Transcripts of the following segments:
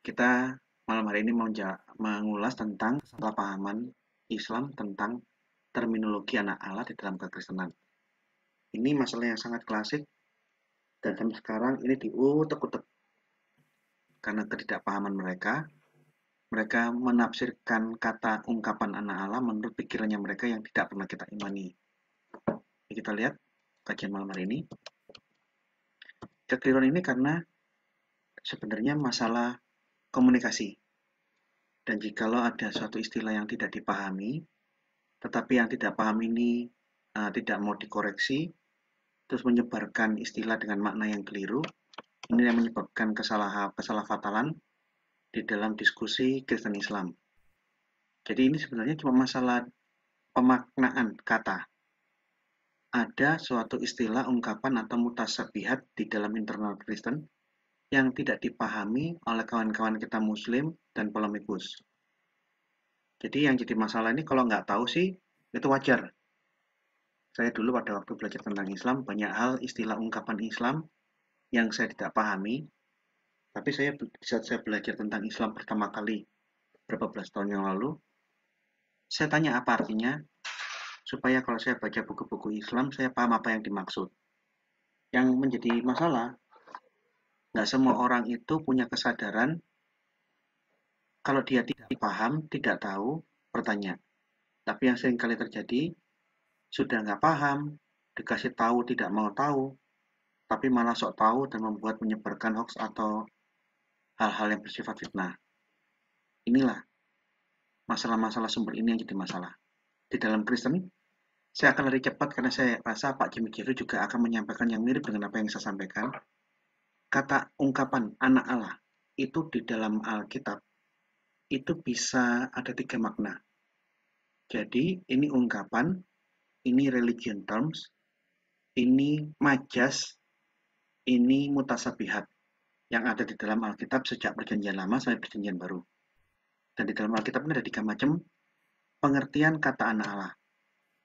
Kita malam hari ini mau mengulas tentang kesalahpahaman Islam tentang terminologi anak Allah di dalam kekristenan. Ini masalah yang sangat klasik dan sampai sekarang ini diutek-utek karena ketidakpahaman mereka. Mereka menafsirkan kata ungkapan anak Allah menurut pikirannya mereka yang tidak pernah kita imani. Jadi kita lihat kajian malam hari ini. Kekeliruan ini karena sebenarnya masalah komunikasi. Dan jikalau ada suatu istilah yang tidak dipahami, tetapi yang tidak paham ini tidak mau dikoreksi, terus menyebarkan istilah dengan makna yang keliru, ini yang menyebabkan kesalahfatalan di dalam diskusi Kristen Islam. Jadi ini sebenarnya cuma masalah pemaknaan kata. Ada suatu istilah, ungkapan, atau mutasabihat di dalam internal Kristen yang tidak dipahami oleh kawan-kawan kita Muslim dan polemikus. Jadi yang jadi masalah ini kalau nggak tahu sih, itu wajar. Saya dulu pada waktu belajar tentang Islam, banyak hal istilah ungkapan Islam yang saya tidak pahami, tapi saat saya belajar tentang Islam pertama kali berapa belas tahun yang lalu, saya tanya apa artinya, supaya kalau saya baca buku-buku Islam, saya paham apa yang dimaksud. Yang menjadi masalah, nggak semua orang itu punya kesadaran, kalau dia tidak paham, tidak tahu, bertanya. Tapi yang sering kali terjadi, sudah nggak paham, dikasih tahu tidak mau tahu, tapi malah sok tahu dan membuat menyebarkan hoax atau hal-hal yang bersifat fitnah. Inilah masalah-masalah sumber ini yang jadi masalah. Di dalam Kristen, saya akan lebih cepat karena saya rasa Pak Jimmy Jeffrey juga akan menyampaikan yang mirip dengan apa yang saya sampaikan. Kata ungkapan anak Allah itu di dalam Alkitab itu bisa ada 3 makna. Jadi ini ungkapan, ini religion terms, ini majas, ini mutasabihat yang ada di dalam Alkitab sejak perjanjian lama sampai perjanjian baru. Dan di dalam Alkitab ini ada 3 macam pengertian kata anak Allah.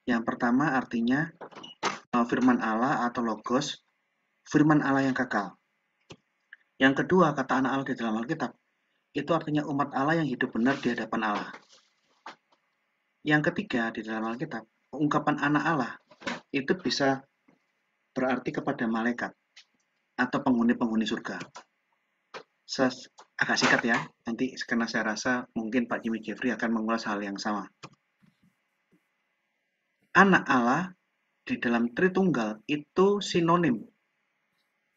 Yang pertama artinya firman Allah atau logos, firman Allah yang kekal. Yang kedua, kata anak Allah di dalam Alkitab, itu artinya umat Allah yang hidup benar di hadapan Allah. Yang ketiga, di dalam Alkitab, ungkapan anak Allah itu bisa berarti kepada malaikat atau penghuni-penghuni surga. Agak singkat ya, nanti karena saya rasa mungkin Pak Jimmy Jeffrey akan mengulas hal yang sama. Anak Allah di dalam Tritunggal itu sinonim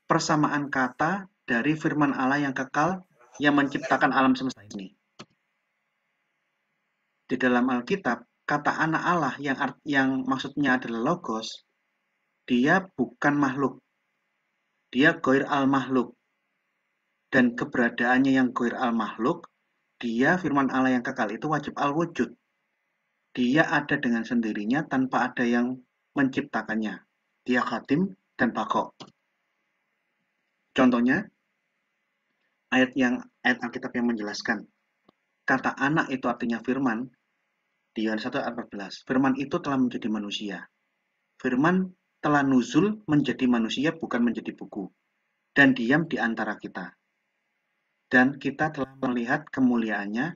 persamaan kata dari firman Allah yang kekal yang menciptakan alam semesta ini. Di dalam Alkitab, kata anak Allah yang maksudnya adalah logos, dia bukan makhluk. Dia ghair al-makhluk. Dan keberadaannya yang ghair al-makhluk, dia firman Allah yang kekal itu wajib al-wujud. Dia ada dengan sendirinya tanpa ada yang menciptakannya. Dia khatim dan baqo. Contohnya, ayat Alkitab yang menjelaskan kata anak itu artinya firman di Yohanes 1 ayat 14. Firman itu telah menjadi manusia. Firman telah nuzul menjadi manusia bukan menjadi buku dan diam di antara kita. Dan kita telah melihat kemuliaannya,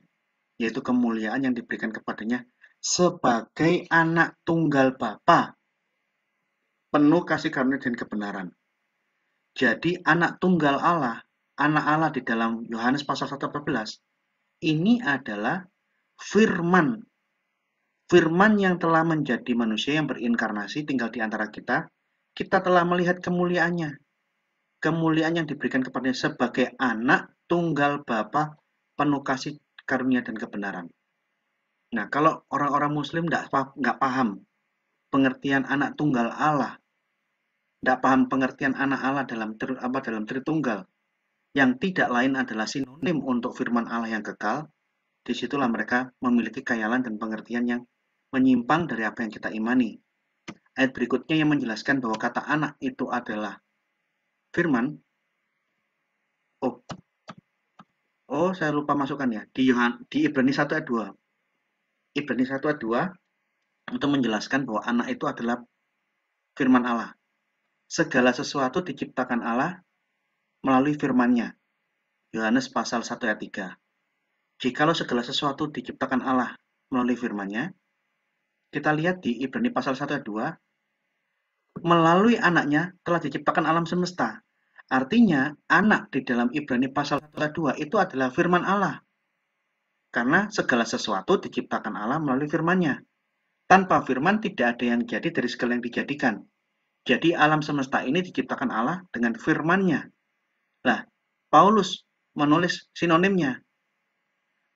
yaitu kemuliaan yang diberikan kepadanya sebagai anak tunggal Bapa, penuh kasih karunia dan kebenaran. Jadi anak tunggal Allah, anak Allah di dalam Yohanes pasal 1:14, ini adalah firman. Firman yang telah menjadi manusia yang berinkarnasi tinggal di antara kita, kita telah melihat kemuliaannya. Kemuliaan yang diberikan kepadanya sebagai anak tunggal Bapa penuh kasih karunia dan kebenaran. Nah, kalau orang-orang Muslim nggak paham pengertian anak tunggal Allah, nggak paham pengertian anak Allah dalam Tritunggal, yang tidak lain adalah sinonim untuk firman Allah yang kekal, disitulah mereka memiliki khayalan dan pengertian yang menyimpang dari apa yang kita imani. Ayat berikutnya yang menjelaskan bahwa kata anak itu adalah firman. Saya lupa masukkan ya. Di Ibrani 1 ayat 2. Ibrani 1 ayat 2 untuk menjelaskan bahwa anak itu adalah firman Allah. Segala sesuatu diciptakan Allah melalui firman-Nya. Yohanes pasal 1 ayat 3. Jikalau segala sesuatu diciptakan Allah melalui firman-Nya, kita lihat di Ibrani pasal 1 ayat 2, melalui anaknya telah diciptakan alam semesta. Artinya, anak di dalam Ibrani pasal 1 ayat 2 itu adalah firman Allah. Karena segala sesuatu diciptakan Allah melalui firman-Nya. Tanpa firman tidak ada yang jadi dari segala yang dijadikan. Jadi alam semesta ini diciptakan Allah dengan firman-Nya. Nah, Paulus menulis sinonimnya.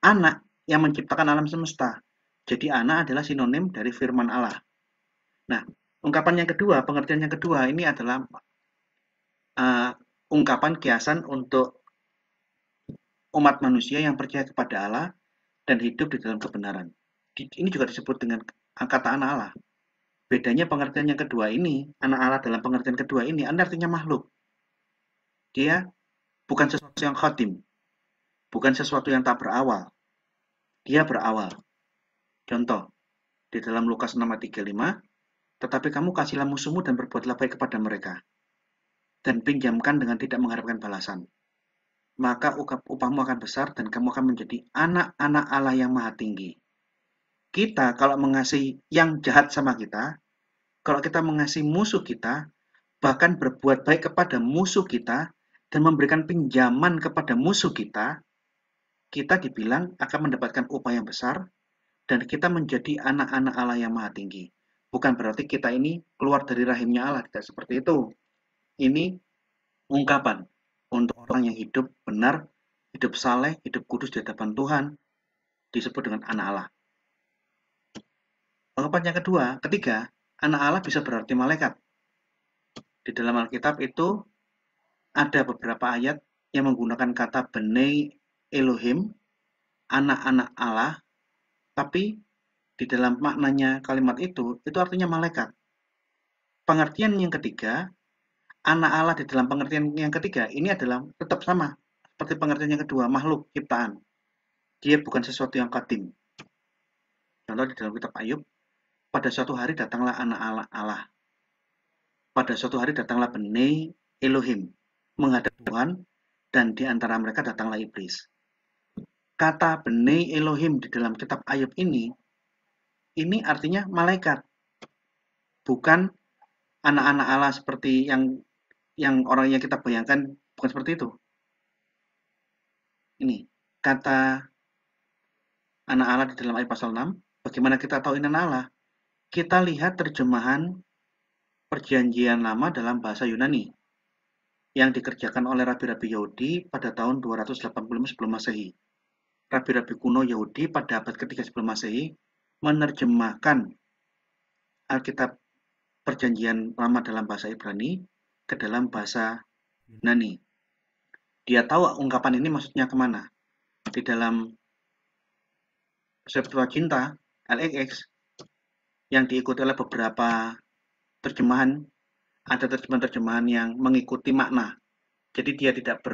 Anak yang menciptakan alam semesta. Jadi anak adalah sinonim dari firman Allah. Nah, ungkapan yang kedua, pengertian yang kedua ini adalah ungkapan kiasan untuk umat manusia yang percaya kepada Allah dan hidup di dalam kebenaran. Ini juga disebut dengan kata anak Allah. Bedanya pengertian yang kedua ini, anak Allah dalam pengertian kedua ini, artinya makhluk. Dia bukan sesuatu yang khotim, bukan sesuatu yang tak berawal. Dia berawal. Contoh, di dalam Lukas 6 ayat 35, tetapi kamu kasihlah musuhmu dan berbuatlah baik kepada mereka, dan pinjamkan dengan tidak mengharapkan balasan. Maka upahmu akan besar dan kamu akan menjadi anak-anak Allah yang maha tinggi. Kita kalau mengasihi yang jahat sama kita, kalau kita mengasihi musuh kita, bahkan berbuat baik kepada musuh kita, dan memberikan pinjaman kepada musuh kita dibilang akan mendapatkan upah yang besar, dan kita menjadi anak-anak Allah yang maha tinggi. Bukan berarti kita ini keluar dari rahimnya Allah, tidak seperti itu. Ini ungkapan untuk orang yang hidup benar, hidup saleh, hidup kudus di hadapan Tuhan, disebut dengan anak Allah. Ungkapan yang ketiga, anak Allah bisa berarti malaikat. Di dalam Alkitab itu ada beberapa ayat yang menggunakan kata Bnei Elohim, anak-anak Allah, tapi di dalam maknanya kalimat itu artinya malaikat. Pengertian yang ketiga, anak Allah di dalam pengertian yang ketiga ini adalah tetap sama seperti pengertian yang kedua, makhluk ciptaan. Dia bukan sesuatu yang qadim. Contoh di dalam kitab Ayub, pada suatu hari datanglah anak Allah. Pada suatu hari datanglah Bnei Elohim menghadap Tuhan, dan di antara mereka datanglah iblis. Kata Bnei Elohim di dalam kitab Ayub ini artinya malaikat, bukan anak-anak Allah seperti yang orang yang kita bayangkan, bukan seperti itu. Ini kata anak Allah di dalam ayat pasal 6. Bagaimana kita tahu ini anak Allah? Kita lihat terjemahan Perjanjian Lama dalam bahasa Yunani yang dikerjakan oleh rabi-rabi Yahudi pada tahun 285 sebelum Masehi. Rabi-rabi kuno Yahudi pada abad ke-3 sebelum Masehi menerjemahkan Alkitab Perjanjian Lama dalam bahasa Ibrani ke dalam bahasa Yunani. Dia tahu ungkapan ini maksudnya kemana. Di dalam Septuaginta LXX yang diikuti oleh beberapa terjemahan, ada terjemahan-terjemahan yang mengikuti makna. Jadi dia tidak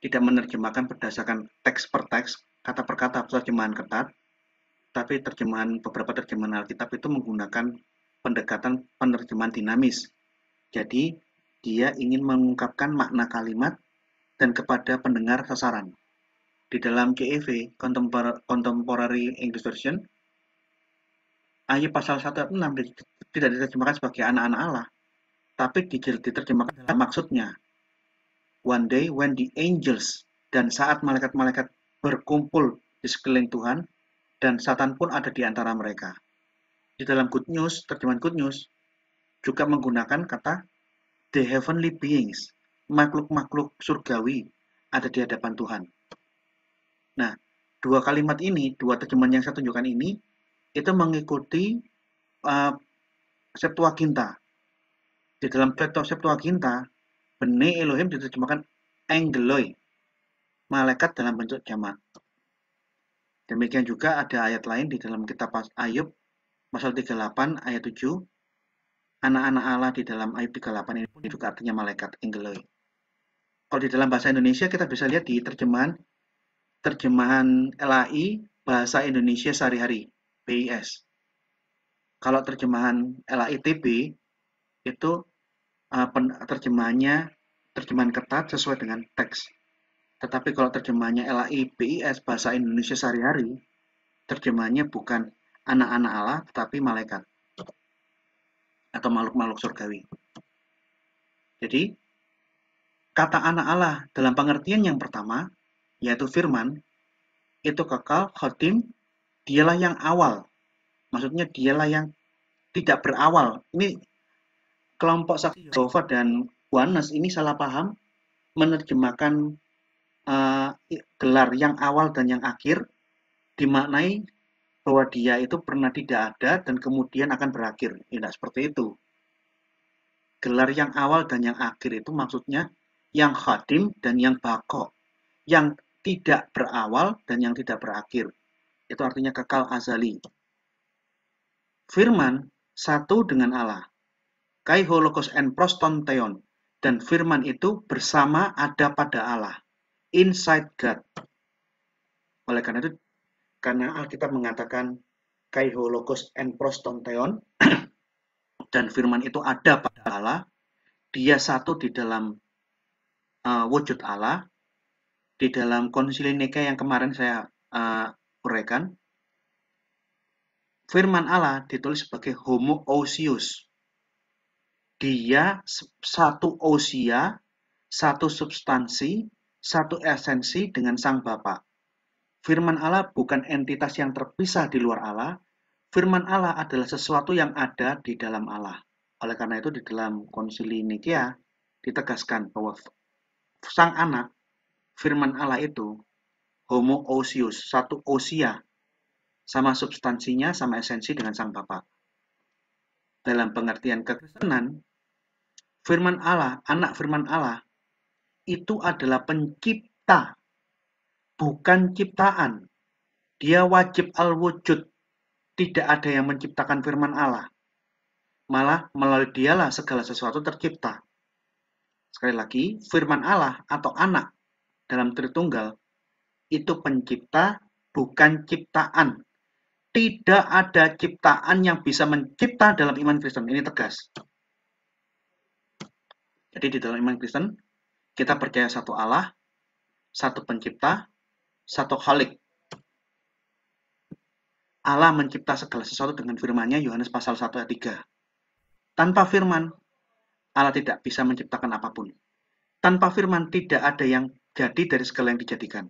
menerjemahkan berdasarkan teks per teks, kata per kata terjemahan ketat, tapi beberapa terjemahan Alkitab itu menggunakan pendekatan penerjemahan dinamis. Jadi dia ingin mengungkapkan makna kalimat dan kepada pendengar sasaran. Di dalam CEV, Contemporary English Version, ayat pasal 1 ayat 6 tidak diterjemahkan sebagai anak-anak Allah, tapi diterjemahkan dalam maksudnya. One day when the angels, dan saat malaikat-malaikat berkumpul di sekeliling Tuhan, dan Satan pun ada di antara mereka. Di dalam Good News, terjemahan Good News, juga menggunakan kata the heavenly beings, makhluk-makhluk surgawi ada di hadapan Tuhan. Nah, dua kalimat ini, dua terjemahan yang saya tunjukkan ini, itu mengikuti Septuaginta. Di dalam Septuaginta, Bnei Elohim diterjemahkan angeloi, malaikat dalam bentuk jamak. Demikian juga ada ayat lain di dalam kitab Ayub, pasal 38 ayat 7, anak-anak Allah di dalam Ayub 38 ini juga artinya malaikat, angeloi. Kalau di dalam bahasa Indonesia kita bisa lihat di terjemahan LAI Bahasa Indonesia Sehari-hari, BIS. Kalau terjemahan LAITB itu terjemahan ketat sesuai dengan teks. Tetapi kalau terjemahannya LAIBIS, bahasa Indonesia sehari-hari, terjemahannya bukan anak-anak Allah, tetapi malaikat atau makhluk-makhluk surgawi. Jadi, kata anak Allah dalam pengertian yang pertama, yaitu firman, itu kekal, khotim, dialah yang awal. Maksudnya dialah yang tidak berawal. Ini kelompok saksi Yehova dan Oneness ini salah paham menerjemahkan gelar yang awal dan yang akhir, dimaknai bahwa dia itu pernah tidak ada dan kemudian akan berakhir. Tidak seperti itu. Gelar yang awal dan yang akhir itu maksudnya yang khadim dan yang bako, yang tidak berawal dan yang tidak berakhir. Itu artinya kekal azali. Firman satu dengan Allah. Kai holokos en proston theon. Dan firman itu bersama ada pada Allah. Inside God. Oleh karena itu, karena Alkitab mengatakan kai holokos en proston theon, dan firman itu ada pada Allah, dia satu di dalam wujud Allah. Di dalam konsili Nikea yang kemarin saya uraikan, firman Allah ditulis sebagai homoousios. Dia satu ousia, satu substansi, satu esensi dengan Sang Bapa. Firman Allah bukan entitas yang terpisah di luar Allah. Firman Allah adalah sesuatu yang ada di dalam Allah. Oleh karena itu di dalam konsili Nikea ditegaskan bahwa Sang Anak, firman Allah itu homoousios, satu ousia, sama substansinya, sama esensi dengan Sang Bapa. Dalam pengertian kekristenan, firman Allah, anak firman Allah, itu adalah pencipta, bukan ciptaan. Dia wajib al-wujud. Tidak ada yang menciptakan firman Allah. Malah melalui dialah segala sesuatu tercipta. Sekali lagi, firman Allah atau anak dalam Tritunggal itu pencipta, bukan ciptaan. Tidak ada ciptaan yang bisa mencipta dalam iman Kristen. Ini tegas. Jadi di dalam iman Kristen, kita percaya satu Allah, satu pencipta, satu khalik. Allah mencipta segala sesuatu dengan firman-Nya, Yohanes pasal 1 ayat 3. Tanpa firman, Allah tidak bisa menciptakan apapun. Tanpa firman, tidak ada yang jadi dari segala yang dijadikan.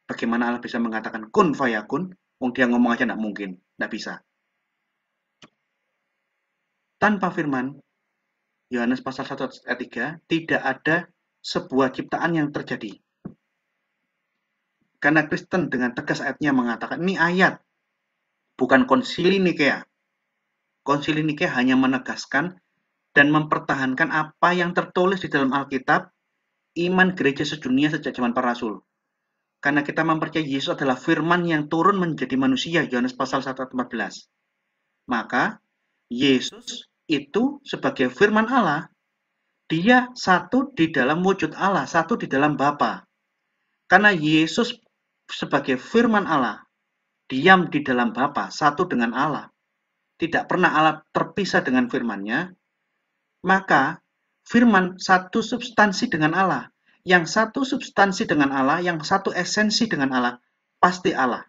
Bagaimana Allah bisa mengatakan kun fayakun? Wong dia ngomong aja tidak mungkin, tidak bisa. Tanpa firman, Yohanes pasal 1 ayat 3, tidak ada sebuah ciptaan yang terjadi. Karena Kristen dengan tegas ayatnya mengatakan, ini ayat, bukan konsili Nikea. Konsili Nikea hanya menegaskan dan mempertahankan apa yang tertulis di dalam Alkitab, iman gereja sedunia sejak zaman para rasul. Karena kita mempercayai Yesus adalah firman yang turun menjadi manusia, Yohanes pasal 1 ayat 14. Maka Yesus itu sebagai firman Allah, dia satu di dalam wujud Allah, satu di dalam Bapa. Karena Yesus sebagai firman Allah, diam di dalam Bapa, satu dengan Allah. Tidak pernah Allah terpisah dengan firman-Nya, maka firman satu substansi dengan Allah. Yang satu substansi dengan Allah, yang satu esensi dengan Allah, pasti Allah.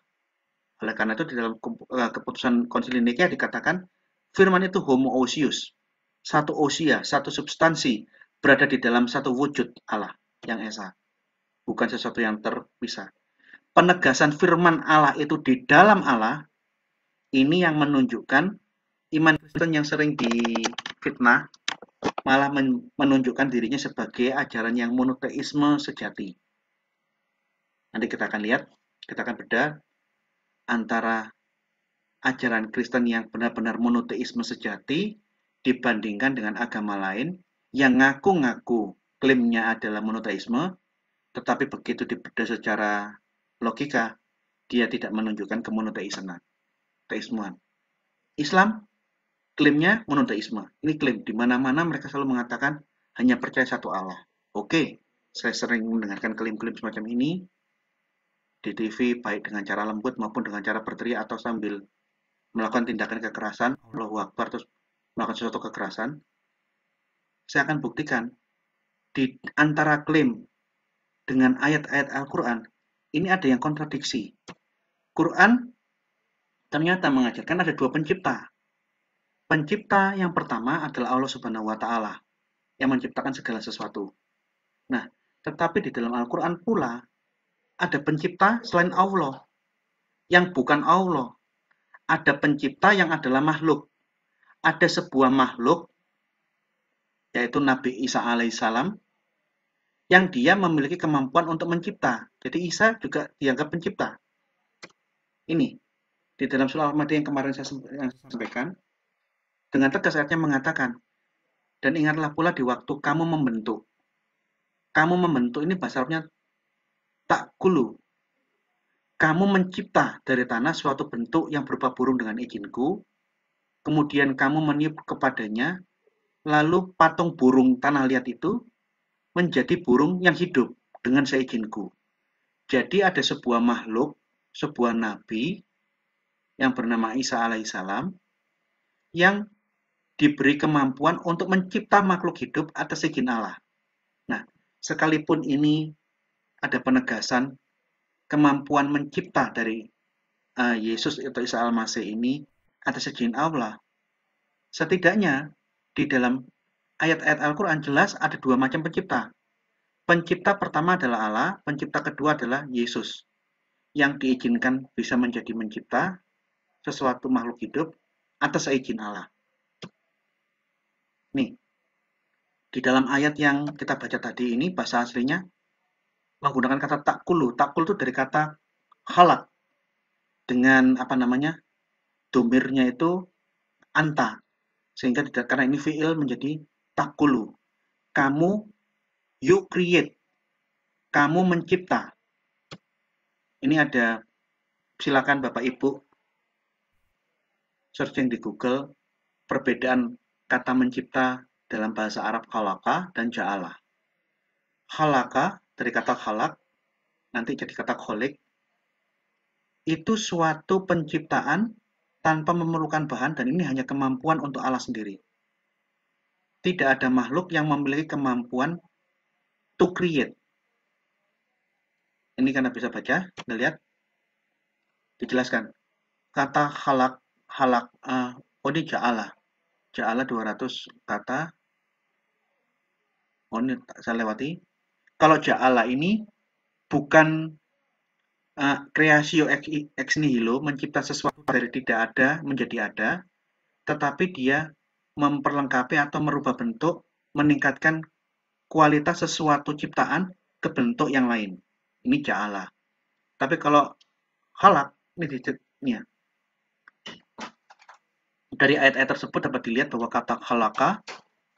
Oleh karena itu di dalam keputusan Konsili Nikea dikatakan firman itu homoousios, satu ousia, satu substansi berada di dalam satu wujud Allah yang esa, bukan sesuatu yang terpisah. Penegasan firman Allah itu di dalam Allah, ini yang menunjukkan iman Kristen yang sering difitnah malah menunjukkan dirinya sebagai ajaran yang monoteisme sejati. Nanti kita akan lihat, kita akan bedah antara ajaran Kristen yang benar-benar monoteisme sejati dibandingkan dengan agama lain yang ngaku-ngaku klaimnya adalah monoteisme, tetapi begitu dibedah secara logika, dia tidak menunjukkan kemonoteismean. Islam klaimnya monoteisme. Ini klaim di mana-mana mereka selalu mengatakan hanya percaya satu Allah. Oke, saya sering mendengarkan klaim-klaim semacam ini di TV, baik dengan cara lembut maupun dengan cara berteriak atau sambil melakukan tindakan kekerasan, Allahu Akbar, terus melakukan sesuatu kekerasan. Saya akan buktikan di antara klaim dengan ayat-ayat Al-Quran, ini ada yang kontradiksi. Quran ternyata mengajarkan ada dua pencipta. Pencipta yang pertama adalah Allah Subhanahu wa Ta'ala yang menciptakan segala sesuatu. Nah, tetapi di dalam Al-Quran pula ada pencipta selain Allah yang bukan Allah. Ada pencipta yang adalah makhluk. Ada sebuah makhluk, yaitu Nabi Isa alaihissalam, yang dia memiliki kemampuan untuk mencipta. Jadi Isa juga dianggap pencipta. Ini di dalam surah Al-Ma'idah yang kemarin saya sampaikan, dengan tegas ayatnya mengatakan, dan ingatlah pula di waktu kamu membentuk. Kamu membentuk ini bahasa Arabnya takulu. Kamu mencipta dari tanah suatu bentuk yang berupa burung dengan izinku, kemudian kamu meniup kepadanya, lalu patung burung tanah liat itu menjadi burung yang hidup dengan seizinku. Jadi ada sebuah makhluk, sebuah nabi yang bernama Isa alaihissalam yang diberi kemampuan untuk mencipta makhluk hidup atas izin Allah. Nah, sekalipun ini ada penegasan kemampuan mencipta dari Yesus atau Isa al-Masih ini atas izin Allah, setidaknya di dalam ayat-ayat Al-Quran jelas ada dua macam pencipta. Pencipta pertama adalah Allah, pencipta kedua adalah Yesus, yang diizinkan bisa menjadi mencipta sesuatu makhluk hidup atas izin Allah. Nih, di dalam ayat yang kita baca tadi ini, bahasa aslinya menggunakan kata takulu. Takul itu dari kata khalaq, dengan domirnya itu anta, sehingga karena ini fiil menjadi takulu. Kamu, you create, kamu mencipta. Ini ada, silakan Bapak Ibu searching di Google perbedaan kata mencipta dalam bahasa Arab khalaqa dan ja'ala. Khalaqa dari kata khalaq nanti jadi kata kholik, itu suatu penciptaan tanpa memerlukan bahan, dan ini hanya kemampuan untuk Allah sendiri. Tidak ada makhluk yang memiliki kemampuan to create. Ini karena bisa baca, Anda lihat, dijelaskan. Kata halak, ini ja'ala. Ja'ala 200 kata. Oh, ini saya lewati. Kalau ja'ala ini bukan kreasio ex nihilo, mencipta sesuatu dari tidak ada menjadi ada, tetapi dia memperlengkapi atau merubah bentuk, meningkatkan kualitas sesuatu ciptaan ke bentuk yang lain. Ini ja'ala. Tapi kalau halak, ini ya. Dari ayat-ayat tersebut dapat dilihat bahwa kata khalaqa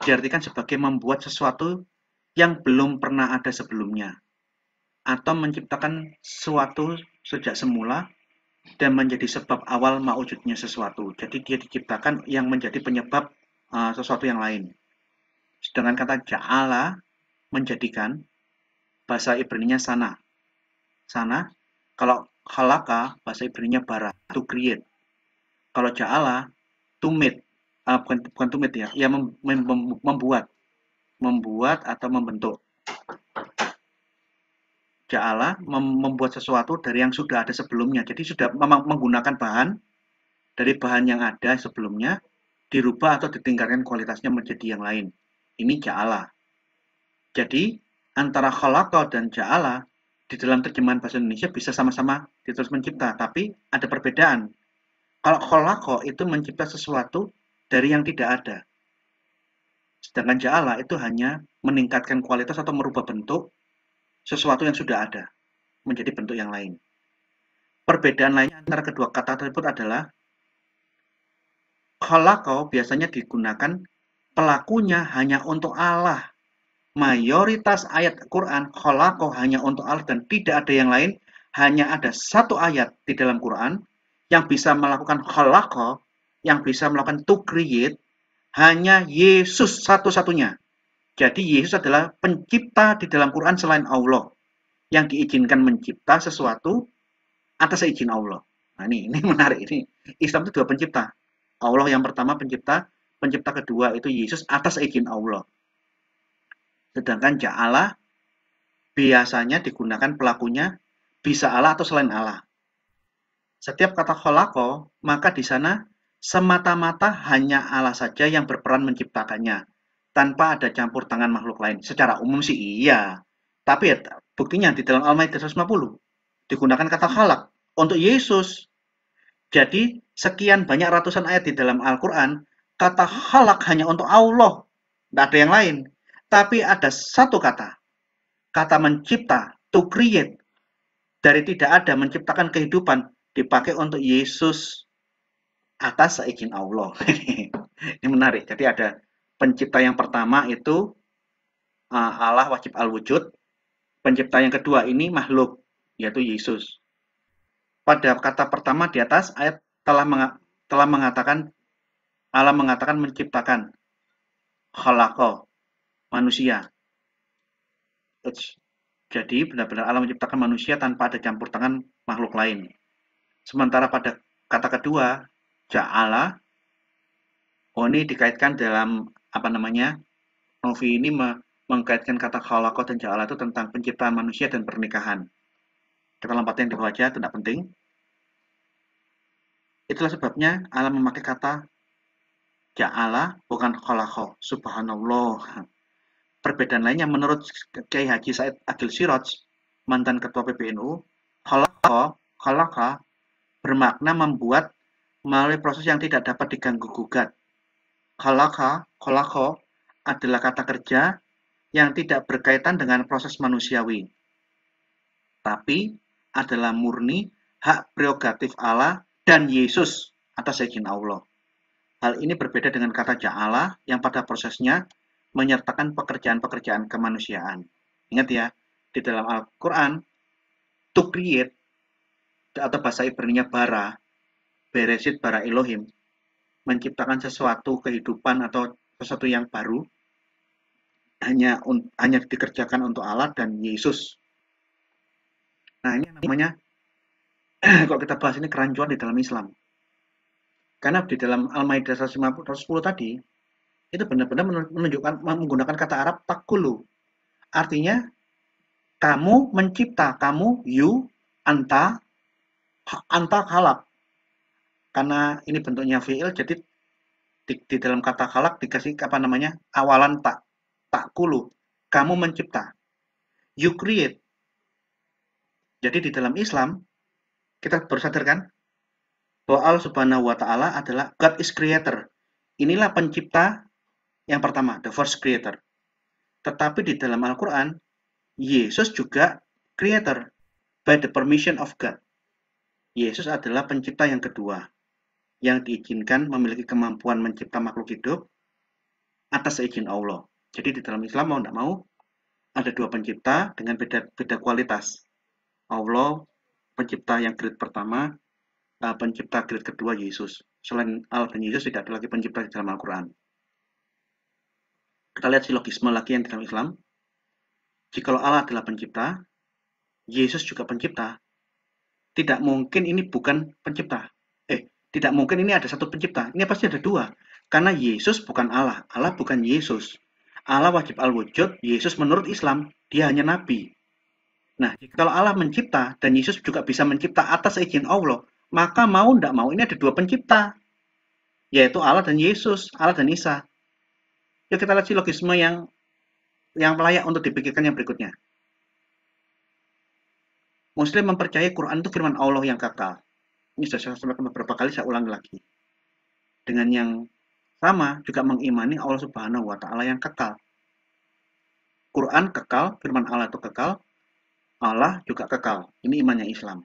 diartikan sebagai membuat sesuatu yang belum pernah ada sebelumnya, atau menciptakan sesuatu sejak semula dan menjadi sebab awal mewujudnya sesuatu. Jadi dia diciptakan yang menjadi penyebab sesuatu yang lain. Sedangkan kata ja'ala menjadikan, bahasa Ibraninya sana. Sana, kalau khalaqa bahasa Ibraninya bara, to create. Kalau ja'ala to make, bukan to make ya, membuat atau membentuk. Ja'ala membuat sesuatu dari yang sudah ada sebelumnya. Jadi sudah menggunakan bahan dari bahan yang ada sebelumnya, dirubah atau ditingkatkan kualitasnya menjadi yang lain. Ini ja'ala. Jadi antara khalaqa dan ja'ala di dalam terjemahan bahasa Indonesia bisa sama-sama ditulis mencipta, tapi ada perbedaan. Kalau khalaqa itu mencipta sesuatu dari yang tidak ada. Sedangkan ja'ala itu hanya meningkatkan kualitas atau merubah bentuk sesuatu yang sudah ada menjadi bentuk yang lain. Perbedaan lainnya antara kedua kata tersebut adalah khalaqa biasanya digunakan pelakunya hanya untuk Allah. Mayoritas ayat Quran khalaqa hanya untuk Allah dan tidak ada yang lain. Hanya ada satu ayat di dalam Quran yang bisa melakukan khalaqa, yang bisa melakukan to create, hanya Yesus satu-satunya. Jadi Yesus adalah pencipta di dalam Quran selain Allah, yang diizinkan mencipta sesuatu atas izin Allah. Nah, ini menarik ini. Islam itu dua pencipta. Allah yang pertama pencipta, pencipta kedua itu Yesus atas izin Allah. Sedangkan ja'ala biasanya digunakan pelakunya bisa Allah atau selain Allah. Setiap kata kholako, maka di sana semata-mata hanya Allah saja yang berperan menciptakannya, tanpa ada campur tangan makhluk lain. Secara umum sih iya, tapi ya, buktinya di dalam Al-Maidah 150 digunakan kata khalaq untuk Yesus. Jadi sekian banyak ratusan ayat di dalam Al-Quran, kata khalaq hanya untuk Allah, tidak ada yang lain. Tapi ada satu kata mencipta, to create, dari tidak ada menciptakan kehidupan, dipakai untuk Yesus atas seizin Allah. Ini menarik. Jadi ada pencipta yang pertama itu Allah wajib al-wujud. Pencipta yang kedua ini makhluk, yaitu Yesus. Pada kata pertama di atas ayat telah mengatakan Allah mengatakan menciptakan khalaqah manusia. Jadi benar-benar Allah menciptakan manusia tanpa ada campur tangan makhluk lain. Sementara pada kata kedua ja'ala, ini dikaitkan dalam apa namanya? Novi ini mengkaitkan kata khalaqah dan ja'ala itu tentang penciptaan manusia dan pernikahan. Kita lompatin di bawah aja, itu tidak penting. Itulah sebabnya Allah memakai kata ja'ala bukan khalaqah. Subhanallah. Perbedaan lainnya menurut Kiai Haji Said Agil Siraj, mantan ketua PBNU, khalaqa bermakna membuat melalui proses yang tidak dapat diganggu gugat. Khalaqa adalah kata kerja yang tidak berkaitan dengan proses manusiawi, tapi adalah murni hak prerogatif Allah dan Yesus atas izin Allah. Hal ini berbeda dengan kata ja'ala yang pada prosesnya menyertakan pekerjaan-pekerjaan kemanusiaan. Ingat ya, di dalam Al-Quran, to create, atau bahasa Ibrani-nya bara, beresit bara Elohim, menciptakan sesuatu kehidupan atau sesuatu yang baru, hanya dikerjakan untuk Allah dan Yesus. Nah ini namanya, kalau kita bahas ini kerancuan di dalam Islam. Karena di dalam Al-Maidah 110 tadi, itu benar-benar menunjukkan menggunakan kata Arab takulu. Artinya kamu mencipta, kamu, you, anta halak. Karena ini bentuknya fi'il, jadi di dalam kata halak dikasih apa namanya awalan tak kulu. Kamu mencipta, you create. Jadi di dalam Islam kita bersadar kan bahwa Allah Subhanahu wa Ta'ala adalah God is creator. Inilah pencipta yang pertama, the first creator. Tetapi di dalam Al-Quran, Yesus juga creator by the permission of God. Yesus adalah pencipta yang kedua, yang diizinkan memiliki kemampuan mencipta makhluk hidup atas izin Allah. Jadi di dalam Islam mau tidak mau ada dua pencipta dengan beda kualitas. Allah pencipta yang grade pertama, pencipta grade kedua Yesus. Selain Allah dan Yesus tidak ada lagi pencipta di dalam Al-Quran. Kita lihat silogisme lagi yang di dalam Islam. Jikalau Allah adalah pencipta, Yesus juga pencipta, tidak mungkin ini bukan pencipta. Tidak mungkin ini ada satu pencipta. Ini pasti ada dua. Karena Yesus bukan Allah. Allah bukan Yesus. Allah wajib al-wujud. Yesus menurut Islam, dia hanya nabi. Nah, kalau Allah mencipta dan Yesus juga bisa mencipta atas izin Allah, maka mau tidak mau ini ada dua pencipta. Yaitu Allah dan Yesus, Allah dan Isa. Yuk kita lihat silogisme yang layak untuk dipikirkan yang berikutnya. Muslim mempercayai Quran itu firman Allah yang kekal. Ini sudah saya sampaikan beberapa kali, saya ulang lagi. Dengan yang sama juga mengimani Allah Subhanahu wa Ta'ala yang kekal. Quran kekal, firman Allah itu kekal, Allah juga kekal. Ini imannya Islam.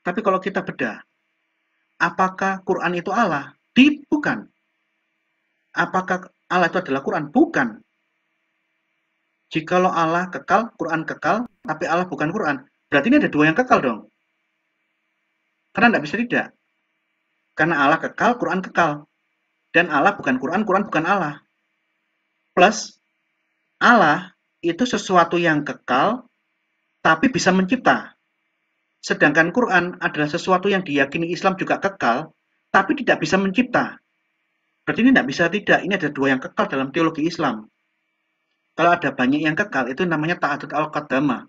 Tapi kalau kita bedah, apakah Quran itu Allah? Bukan. Apakah Allah itu adalah Quran? Bukan. Jikalau Allah kekal, Quran kekal, tapi Allah bukan Quran, berarti ini ada dua yang kekal dong. Karena tidak bisa tidak. Karena Allah kekal, Quran kekal. Dan Allah bukan Quran, Quran bukan Allah. Plus, Allah itu sesuatu yang kekal, tapi bisa mencipta. Sedangkan Quran adalah sesuatu yang diyakini Islam juga kekal, tapi tidak bisa mencipta. Berarti ini tidak bisa tidak. Ini ada dua yang kekal dalam teologi Islam. Kalau ada banyak yang kekal, itu namanya ta'adud al-qadama.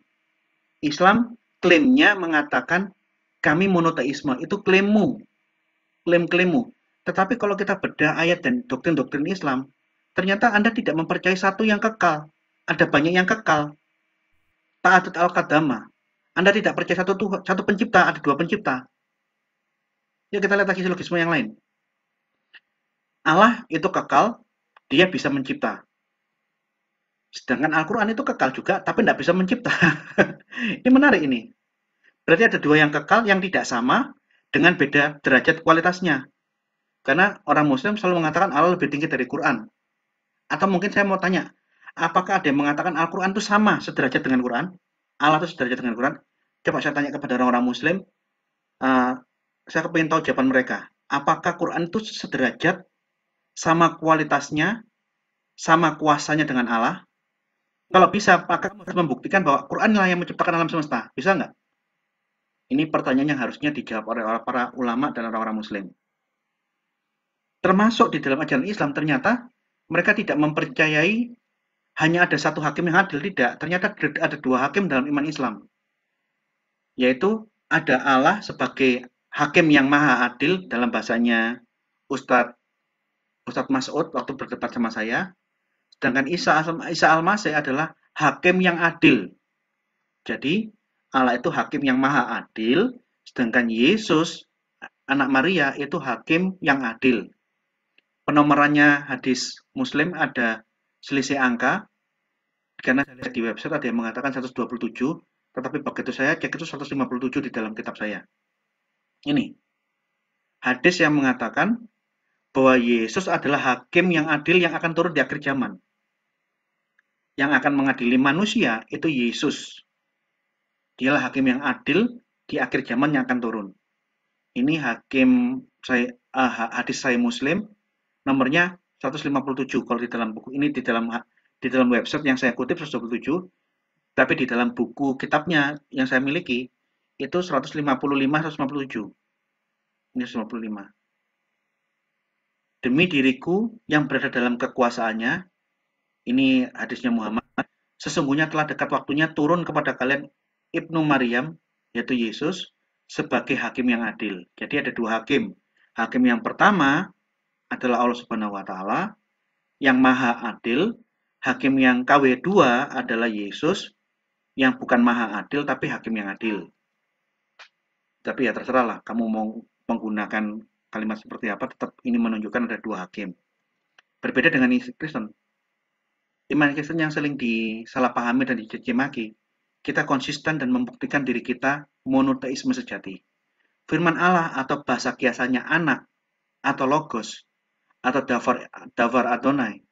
Islam klaimnya mengatakan kami monoteisme, itu klaimmu, klaim-klaimmu. Tetapi kalau kita bedah ayat dan doktrin-doktrin Islam, ternyata Anda tidak mempercayai satu yang kekal. Ada banyak yang kekal. Ta'adud al-qadama. Anda tidak percaya satu pencipta, ada dua pencipta. Yuk kita lihat lagi silogisme yang lain. Allah itu kekal, dia bisa mencipta. Sedangkan Al-Quran itu kekal juga, tapi tidak bisa mencipta. Ini menarik ini. Berarti ada dua yang kekal yang tidak sama dengan beda derajat kualitasnya. Karena orang Muslim selalu mengatakan Allah lebih tinggi dari Quran. Atau mungkin saya mau tanya, apakah ada yang mengatakan Al-Quran itu sama sederajat dengan Quran? Allah itu sederajat dengan Quran? Coba saya tanya kepada orang-orang Muslim, uh, saya ingin tahu jawaban mereka. Apakah Quran itu sederajat, sama kualitasnya, sama kuasanya dengan Allah? Kalau bisa, maka kamu harus membuktikan bahwa Quran lah yang menciptakan alam semesta. Bisa nggak? Ini pertanyaan yang harusnya dijawab oleh para ulama dan orang-orang Muslim. Termasuk di dalam ajaran Islam, ternyata mereka tidak mempercayai hanya ada satu hakim yang adil. Tidak. Ternyata ada dua hakim dalam iman Islam. Yaitu ada Allah sebagai hakim yang maha adil, dalam bahasanya Ustadz Mas'ud waktu berdebat sama saya. Sedangkan Isa Al-Masih adalah hakim yang adil. Jadi Allah itu hakim yang maha adil, sedangkan Yesus anak Maria itu hakim yang adil. Penomorannya hadis Muslim ada selisih angka, karena di website ada yang mengatakan 127, tetapi begitu saya cek itu 157 di dalam kitab saya. Ini hadis yang mengatakan bahwa Yesus adalah hakim yang adil yang akan turun di akhir zaman. Yang akan mengadili manusia itu Yesus. Dialah hakim yang adil di akhir zaman yang akan turun. Ini hadis Sahih Muslim nomornya 157. Kalau di dalam buku ini di dalam website yang saya kutip 127, tapi di dalam buku kitabnya yang saya miliki itu 155 157. Ini 155. Demi diriku yang berada dalam kekuasaannya, ini hadisnya Muhammad, sesungguhnya telah dekat waktunya turun kepada kalian Ibnu Maryam, yaitu Yesus, sebagai hakim yang adil. Jadi ada dua hakim. Hakim yang pertama adalah Allah Subhanahu wa taala yang maha adil. Hakim yang KW2 adalah Yesus yang bukan maha adil tapi hakim yang adil. Tapi ya terserah lah kamu mau menggunakan kalimat seperti apa, tetap ini menunjukkan ada dua hakim. Berbeda dengan Kristen. Iman Kristen yang sering disalahpahami dan dicaci maki, kita konsisten dan membuktikan diri kita monoteisme sejati. Firman Allah atau bahasa kiasannya anak atau logos atau davar Adonai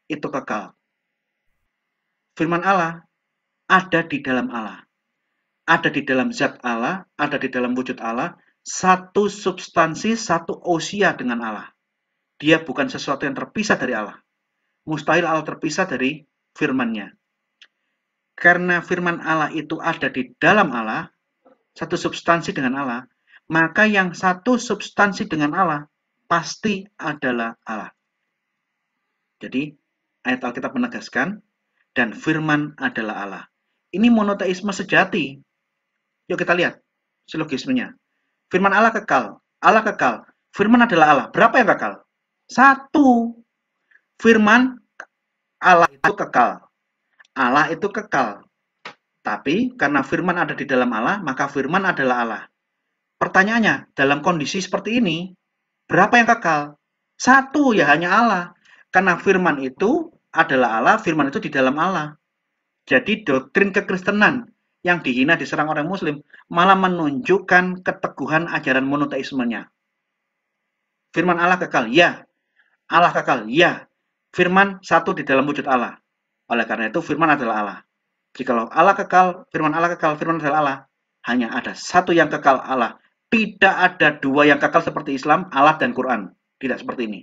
itu kekal. Firman Allah ada di dalam Allah. Ada di dalam zat Allah, ada di dalam wujud Allah, satu substansi, satu ousia dengan Allah. Dia bukan sesuatu yang terpisah dari Allah. Mustahil Allah terpisah dari firman-Nya. Karena firman Allah itu ada di dalam Allah, satu substansi dengan Allah, maka yang satu substansi dengan Allah pasti adalah Allah. Jadi, ayat Alkitab menegaskan, dan firman adalah Allah. Ini monoteisme sejati. Yuk kita lihat silogismenya. Firman Allah kekal. Allah kekal. Firman adalah Allah. Berapa yang kekal? Satu. Firman Allah itu kekal. Allah itu kekal. Tapi karena firman ada di dalam Allah, maka firman adalah Allah. Pertanyaannya, dalam kondisi seperti ini, berapa yang kekal? Satu, ya hanya Allah. Karena firman itu adalah Allah, firman itu di dalam Allah. Jadi doktrin kekristenan yang dihina diserang orang Muslim malah menunjukkan keteguhan ajaran monoteismenya. Firman Allah kekal, ya. Allah kekal, ya. Firman satu di dalam wujud Allah. Oleh karena itu firman adalah Allah. Jikalau Allah kekal, firman adalah Allah, hanya ada satu yang kekal, Allah. Tidak ada dua yang kekal seperti Islam, Allah dan Quran. Tidak seperti ini.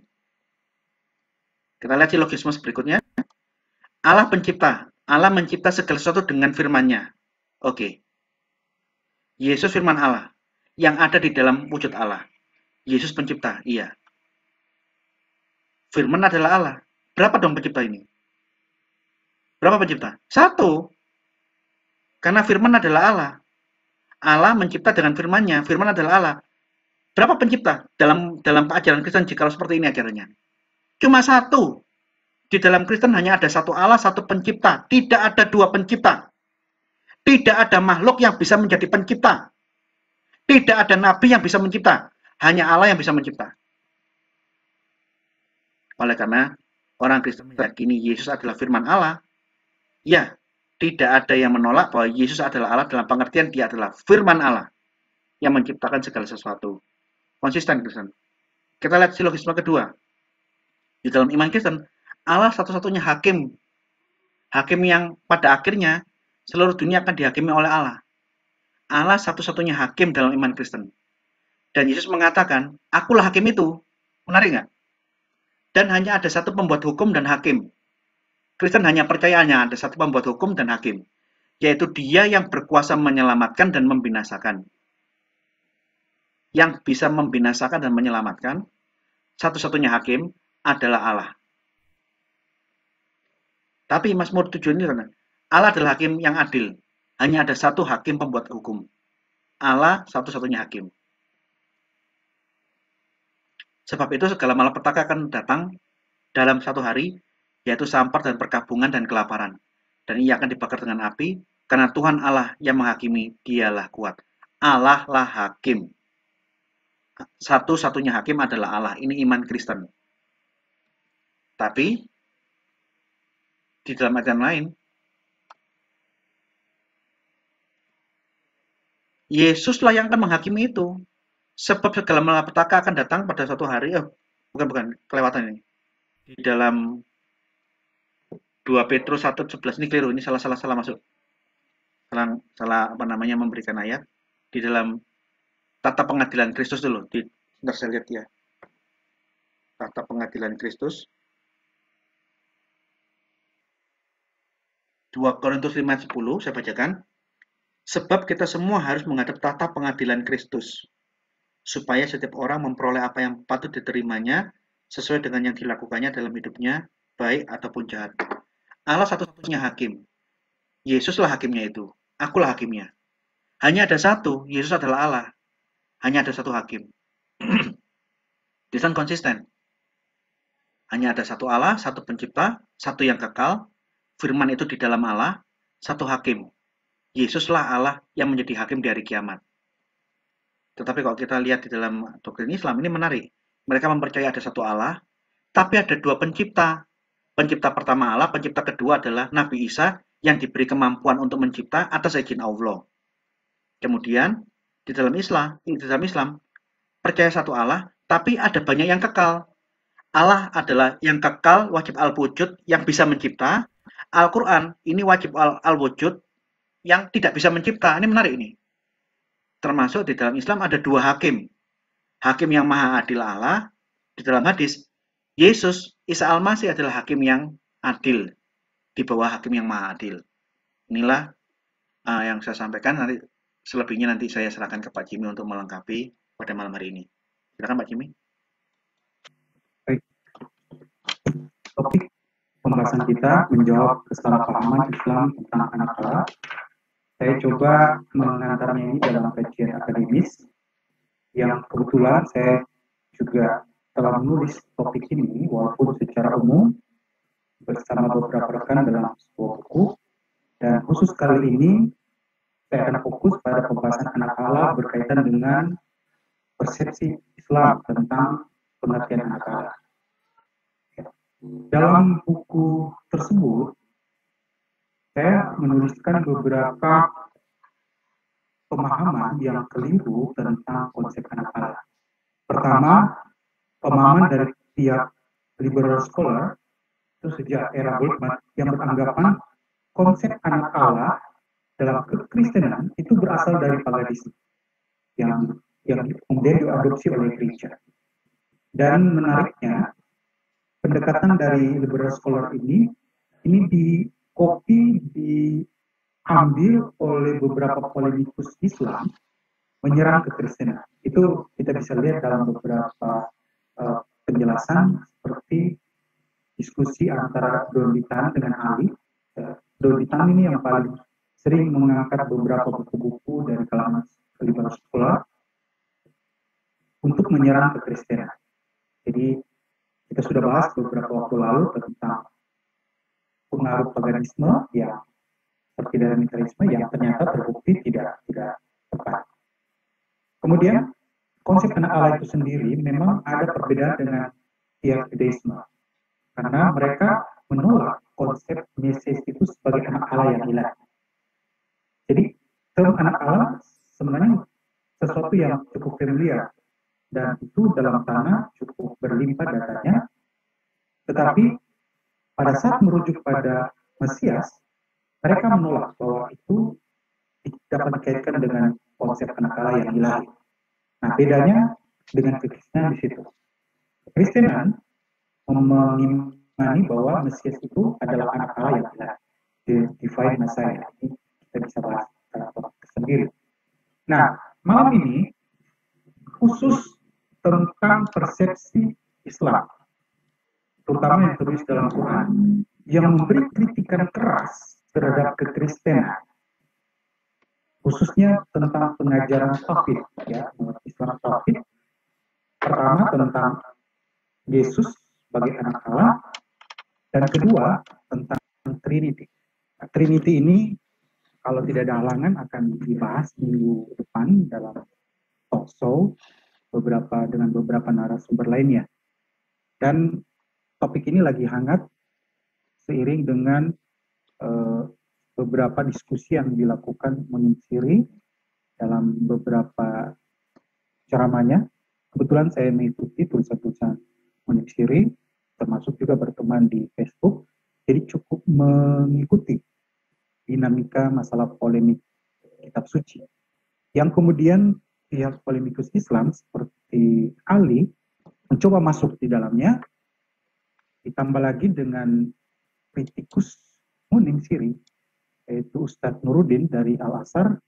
Kita lihat silogisme berikutnya. Allah pencipta. Allah mencipta segala sesuatu dengan firman-Nya. Oke. Yesus firman Allah yang ada di dalam wujud Allah. Yesus pencipta, iya. Firman adalah Allah. Berapa dong pencipta ini? Berapa pencipta? Satu. Karena firman adalah Allah. Allah mencipta dengan firman-Nya. Firman adalah Allah. Berapa pencipta dalam ajaran Kristen jika seperti ini ajarannya? Cuma satu. Di dalam Kristen hanya ada satu Allah, satu pencipta. Tidak ada dua pencipta. Tidak ada makhluk yang bisa menjadi pencipta. Tidak ada nabi yang bisa mencipta. Hanya Allah yang bisa mencipta. Oleh karena orang Kristen meyakini Yesus adalah firman Allah, ya, tidak ada yang menolak bahwa Yesus adalah Allah dalam pengertian dia adalah firman Allah yang menciptakan segala sesuatu. Konsisten Kristen. Kita lihat silogisme kedua. Di dalam iman Kristen, Allah satu-satunya hakim. Hakim yang pada akhirnya seluruh dunia akan dihakimi oleh Allah. Allah satu-satunya hakim dalam iman Kristen. Dan Yesus mengatakan, akulah hakim itu. Menarik nggak? Dan hanya ada satu pembuat hukum dan hakim. Kristen hanya percayanya ada satu pembuat hukum dan hakim, yaitu dia yang berkuasa menyelamatkan dan membinasakan. Yang bisa membinasakan dan menyelamatkan, satu-satunya hakim adalah Allah. Tapi Mazmur 7 ini, Allah adalah hakim yang adil. Hanya ada satu hakim pembuat hukum. Allah satu-satunya hakim. Sebab itu segala malapetaka akan datang dalam satu hari, yaitu sampar dan perkabungan dan kelaparan. Dan ia akan dibakar dengan api, karena Tuhan Allah yang menghakimi, dialah kuat. Allah lah hakim. Satu-satunya hakim adalah Allah. Ini iman Kristen. Tapi, di dalam artian lain, Yesuslah yang akan menghakimi itu. Sebab segala malapetaka akan datang pada suatu hari. Bukan, kelewatan ini. Di dalam 2 Petrus 1:11 ini keliru, ini salah masuk. Salah memberikan ayat di dalam tata pengadilan Kristus dulu. Sebentar saya lihat ya. Tata pengadilan Kristus. 2 Korintus 5:10 saya bacakan. Sebab kita semua harus menghadap tata pengadilan Kristus, supaya setiap orang memperoleh apa yang patut diterimanya sesuai dengan yang dilakukannya dalam hidupnya, baik ataupun jahat. Allah satu-satunya hakim. Yesuslah hakimnya itu. Akulah hakimnya. Hanya ada satu, Yesus adalah Allah. Hanya ada satu hakim. Kristen konsisten. Hanya ada satu Allah, satu pencipta, satu yang kekal. Firman itu di dalam Allah, satu hakim. Yesuslah Allah yang menjadi hakim di hari kiamat. Tetapi kalau kita lihat di dalam doktrin Islam, ini menarik. Mereka mempercayai ada satu Allah, tapi ada dua pencipta. Pencipta pertama Allah, pencipta kedua adalah Nabi Isa yang diberi kemampuan untuk mencipta atas izin Allah. Kemudian di dalam Islam percaya satu Allah, tapi ada banyak yang kekal. Allah adalah yang kekal, wajib al-wujud, yang bisa mencipta. Al-Quran ini wajib al-wujud, yang tidak bisa mencipta. Ini menarik ini. Termasuk di dalam Islam ada dua hakim. Hakim yang maha adil Allah. Di dalam hadis, Yesus, Isa Al-Masih adalah hakim yang adil. Di bawah hakim yang maha adil. Inilah yang saya sampaikan. Nanti selebihnya nanti saya serahkan ke Pak Jimmy untuk melengkapi pada malam hari ini. Silakan Pak Jimmy. Baik. Topik pembahasan kita menjawab kesalahpahaman Islam tentang anak Allah. Saya coba mengantarnya ini dalam kajian akademis yang kebetulan saya juga telah menulis topik ini walaupun secara umum bersama beberapa rekan dalam sebuah buku, dan khusus kali ini saya akan fokus pada pembahasan anak Allah berkaitan dengan persepsi Islam tentang pengertian anak Allah. Dalam buku tersebut saya menuliskan beberapa pemahaman yang keliru tentang konsep anak Allah. Pertama, pemahaman dari tiap liberal scholar itu sejak era Bultmann yang beranggapan konsep anak Allah dalam kekristenan itu berasal dari paganisme yang kemudian diadopsi oleh gereja. Dan menariknya, pendekatan dari liberal scholar ini diambil oleh beberapa polemikus Islam menyerang kekristenan. Itu kita bisa lihat dalam beberapa penjelasan seperti diskusi antara Don Ditan dengan Ali Daud Itang ini yang paling sering mengangkat beberapa buku-buku dari kalangan liberal sekolah untuk menyerang kekristenan. Jadi kita sudah bahas beberapa waktu lalu tentang pengaruh paganisme yang seperti radikalisme yang ternyata terbukti tidak tepat. Kemudian konsep anak Allah itu sendiri memang ada perbedaan dengan theofideisme karena mereka menolak konsep Mesias itu sebagai anak Allah yang ilahi. Jadi term anak Allah sebenarnya sesuatu yang cukup familiar dan itu dalam tanah cukup berlimpah datanya, tetapi pada saat merujuk pada Mesias, mereka menolak bahwa itu dapat dikaitkan dengan konsep anak Allah yang ilahi. Nah, bedanya dengan kekristenan di situ. Kekristenan mengimani bahwa Mesias itu adalah anak Allah yang ilahi, the divine Messiah. Ini kita bisa bahas dalam topik sendiri. Nah, malam ini khusus tentang persepsi Islam, terutama yang tertulis dalam Quran, yang memberi kritikan keras terhadap kekristenan, khususnya tentang pengajaran tauhid, ya, Islam tauhid. Pertama tentang Yesus sebagai anak Allah, dan kedua tentang Trinity. Nah, Trinity ini kalau tidak ada halangan akan dibahas minggu depan dalam talk show dengan beberapa narasumber lainnya. Dan topik ini lagi hangat seiring dengan beberapa diskusi yang dilakukan Munim Siri dalam beberapa ceramahnya. Kebetulan saya mengikuti tulisan-tulisan Munim Siri, termasuk juga berteman di Facebook, jadi cukup mengikuti dinamika masalah polemik kitab suci. Yang kemudian pihak polemikus Islam seperti Ali mencoba masuk di dalamnya, ditambah lagi dengan kritikus Munim Siri, yaitu Ustadz Nuruddin dari Al-Azhar,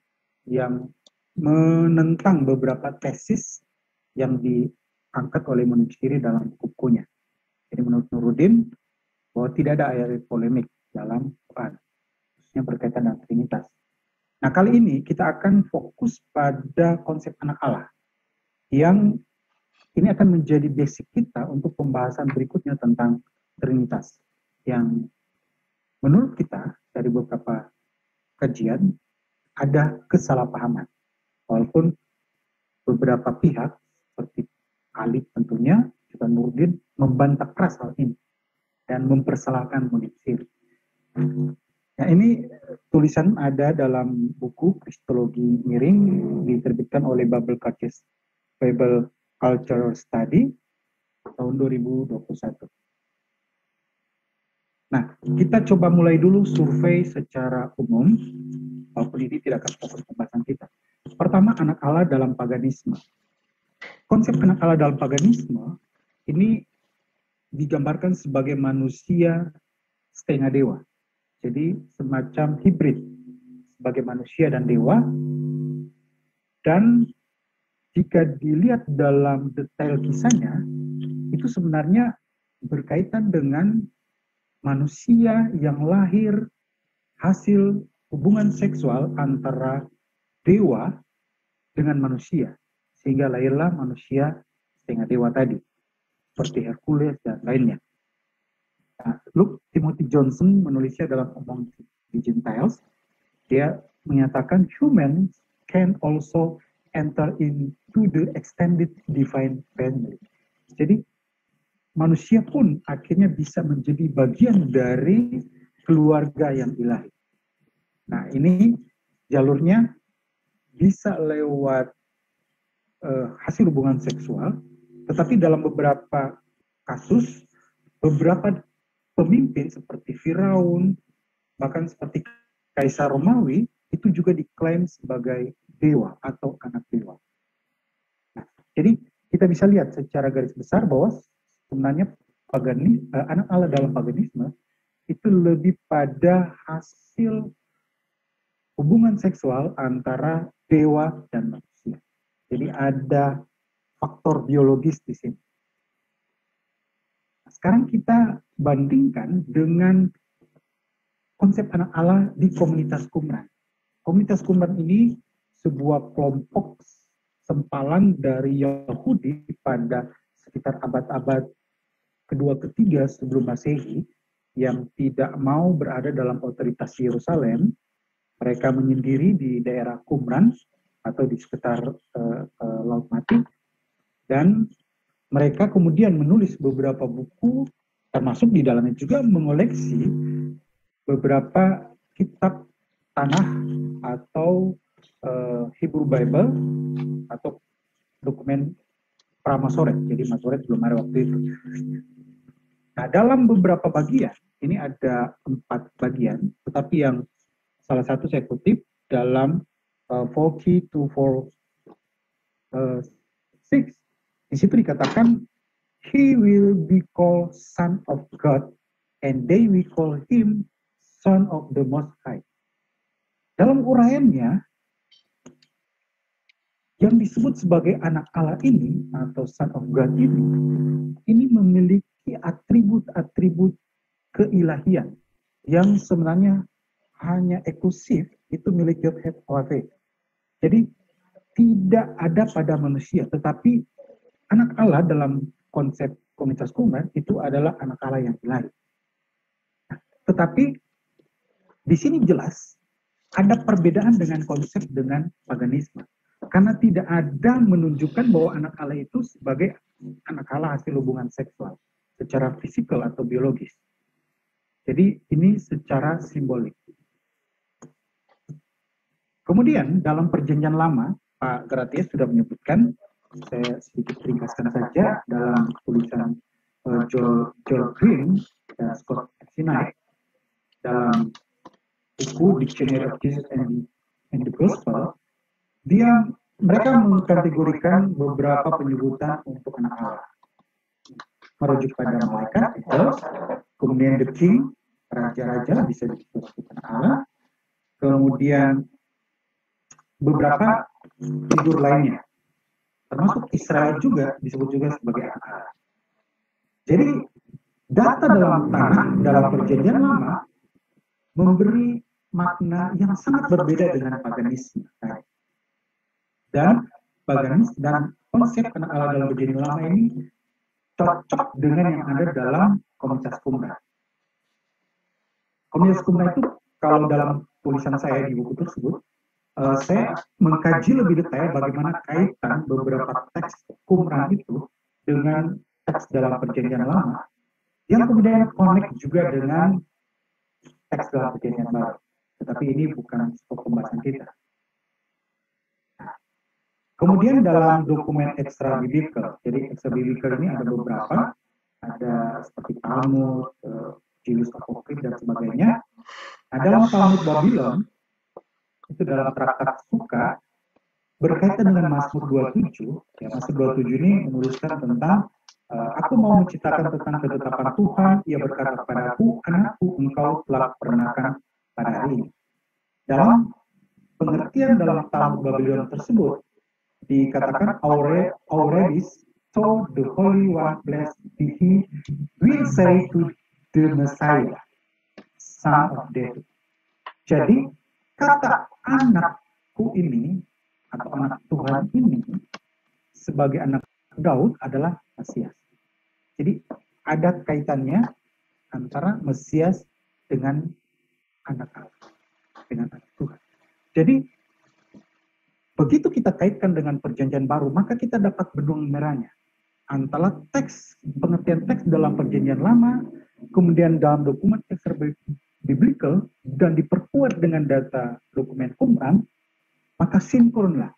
yang menentang beberapa tesis yang diangkat oleh Munim Siri dalam bukunya. Jadi menurut Nuruddin, bahwa tidak ada ayat polemik dalam Quran, khususnya berkaitan dengan Trinitas. Nah, kali ini kita akan fokus pada konsep anak Allah, yang ini akan menjadi basic kita untuk pembahasan berikutnya tentang Trinitas, yang menurut kita dari beberapa kajian ada kesalahpahaman, walaupun beberapa pihak seperti Ali tentunya juga Nuruddin membantah keras hal ini dan mempersalahkan Munim Siri. Nah, ini tulisan ada dalam buku Kristologi Miring diterbitkan oleh Bible Culture Study tahun 2021. Nah, kita coba mulai dulu survei secara umum, walaupun ini tidak akan fokus pembahasan kita. Pertama, anak Allah dalam paganisme. Konsep anak Allah dalam paganisme ini digambarkan sebagai manusia setengah dewa. Jadi semacam hibrid sebagai manusia dan dewa. Dan jika dilihat dalam detail kisahnya, itu sebenarnya berkaitan dengan manusia yang lahir hasil hubungan seksual antara dewa dengan manusia, sehingga lahirlah manusia setengah dewa tadi, seperti Hercules dan lainnya. Nah, Luke Timothy Johnson menulisnya dalam Among the Gentiles. Dia menyatakan humans can also enter into the extended divine family. Jadi manusia pun akhirnya bisa menjadi bagian dari keluarga yang ilahi. Nah, ini jalurnya bisa lewat hasil hubungan seksual, tetapi dalam beberapa kasus, beberapa pemimpin seperti Firaun, bahkan seperti Kaisar Romawi, itu juga diklaim sebagai dewa atau anak dewa. Nah, jadi kita bisa lihat secara garis besar bahwa sebenarnya anak Allah dalam paganisme itu lebih pada hasil hubungan seksual antara dewa dan manusia. Jadi ada faktor biologis di sini. Sekarang kita bandingkan dengan konsep anak Allah di komunitas Qumran. Komunitas Qumran ini sebuah kelompok sempalan dari Yahudi pada sekitar abad-abad kedua ketiga sebelum Masehi yang tidak mau berada dalam otoritas Yerusalem. Mereka menyendiri di daerah Qumran atau di sekitar Laut Mati, dan mereka kemudian menulis beberapa buku, termasuk di dalamnya juga mengoleksi beberapa kitab tanah atau Hebrew Bible atau dokumen pra-Masoret. Jadi Masoret belum ada waktu itu. Nah, dalam beberapa bagian, ini ada 4 bagian, tetapi yang salah satu saya kutip dalam 4 to 6, di situ dikatakan, He will be called Son of God, and they will call him Son of the Most High. Dalam uraiannya, yang disebut sebagai anak Allah ini atau Son of God ini memiliki atribut-atribut keilahian yang sebenarnya hanya eksklusif itu milik Yahweh. Jadi tidak ada pada manusia, tetapi anak Allah dalam konsep komunitas Qumran itu adalah anak Allah yang ilahi. Tetapi di sini jelas ada perbedaan dengan konsep dengan paganisme. Karena tidak ada menunjukkan bahwa anak Allah itu sebagai anak Allah hasil hubungan seksual secara fisikal atau biologis. Jadi ini secara simbolik. Kemudian dalam perjanjian lama, Pak Gratius sudah menyebutkan, saya sedikit ringkaskan saja dalam tulisan Joel Green dan Scott Sinai dalam buku Dictionary of Jesus and the Gospel, mereka mengkategorikan beberapa penyebutan untuk anak Allah. Merujuk pada malaikat, angels, kemudian the king, raja-raja bisa disebut anak Allah, kemudian beberapa figur lainnya, termasuk Israel juga disebut juga sebagai anak Allah. Jadi data dalam tanah, dalam perjanjian lama memberi makna yang sangat berbeda dengan paganisme. Dan paganisme dan konsep anak Allah dalam perjanjian lama ini cocok dengan yang ada dalam komunitas Qumran. Komunitas Qumran itu kalau dalam tulisan saya di buku tersebut, saya mengkaji lebih detail bagaimana kaitan beberapa teks Qumran itu dengan teks dalam perjanjian lama yang kemudian connect juga dengan teks dalam perjanjian baru. Tetapi ini bukan skop pembahasan kita. Kemudian dalam dokumen ekstra biblical, jadi ekstra biblical ini ada beberapa, ada seperti Talmud, Julius Apokryph dan sebagainya. Nah, dalam Talmud Babylon itu dalam traktat Suka berkaitan dengan Mazmur 27, ya Mazmur 27 ini menuliskan tentang aku mau menciptakan tentang ketetapan Tuhan, ia berkata kepadaku, anakku, engkau telah peranakan pada hari ini. Dalam pengertian dalam Talmud Babylon tersebut dikatakan Aurelius told the Holy One blessed be he will say to the Messiah, son of David. Jadi kata anakku ini atau anak Tuhan ini sebagai anak Daud adalah Mesias. Jadi ada kaitannya antara Mesias dengan anak Allah, dengan anak Tuhan. Jadi begitu kita kaitkan dengan perjanjian baru, maka kita dapat benang merahnya antara teks, pengertian teks dalam perjanjian lama, kemudian dalam dokumen ekstra biblical, dan diperkuat dengan data dokumen Qumran, maka sinkronlah.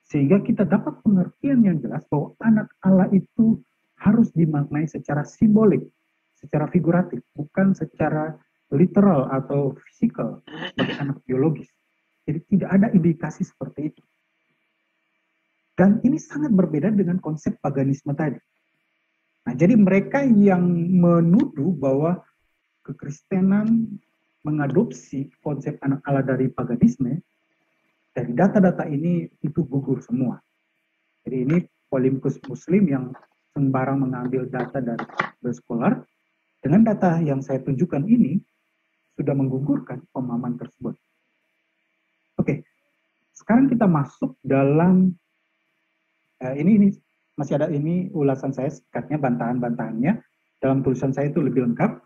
Sehingga kita dapat pengertian yang jelas bahwa anak Allah itu harus dimaknai secara simbolik, secara figuratif, bukan secara literal atau fisikal sebagai anak biologis. Jadi tidak ada indikasi seperti itu. Dan ini sangat berbeda dengan konsep paganisme tadi. Nah, jadi mereka yang menuduh bahwa kekristenan mengadopsi konsep anak Allah dari paganisme, dari data-data ini itu gugur semua. Jadi ini polemikus muslim yang sembarang mengambil data dari berskolar. Dengan data yang saya tunjukkan ini, sudah menggugurkan pemahaman tersebut. Oke, sekarang kita masuk dalam ini masih ada ini ulasan saya singkatnya, bantahan-bantahannya dalam tulisan saya itu lebih lengkap.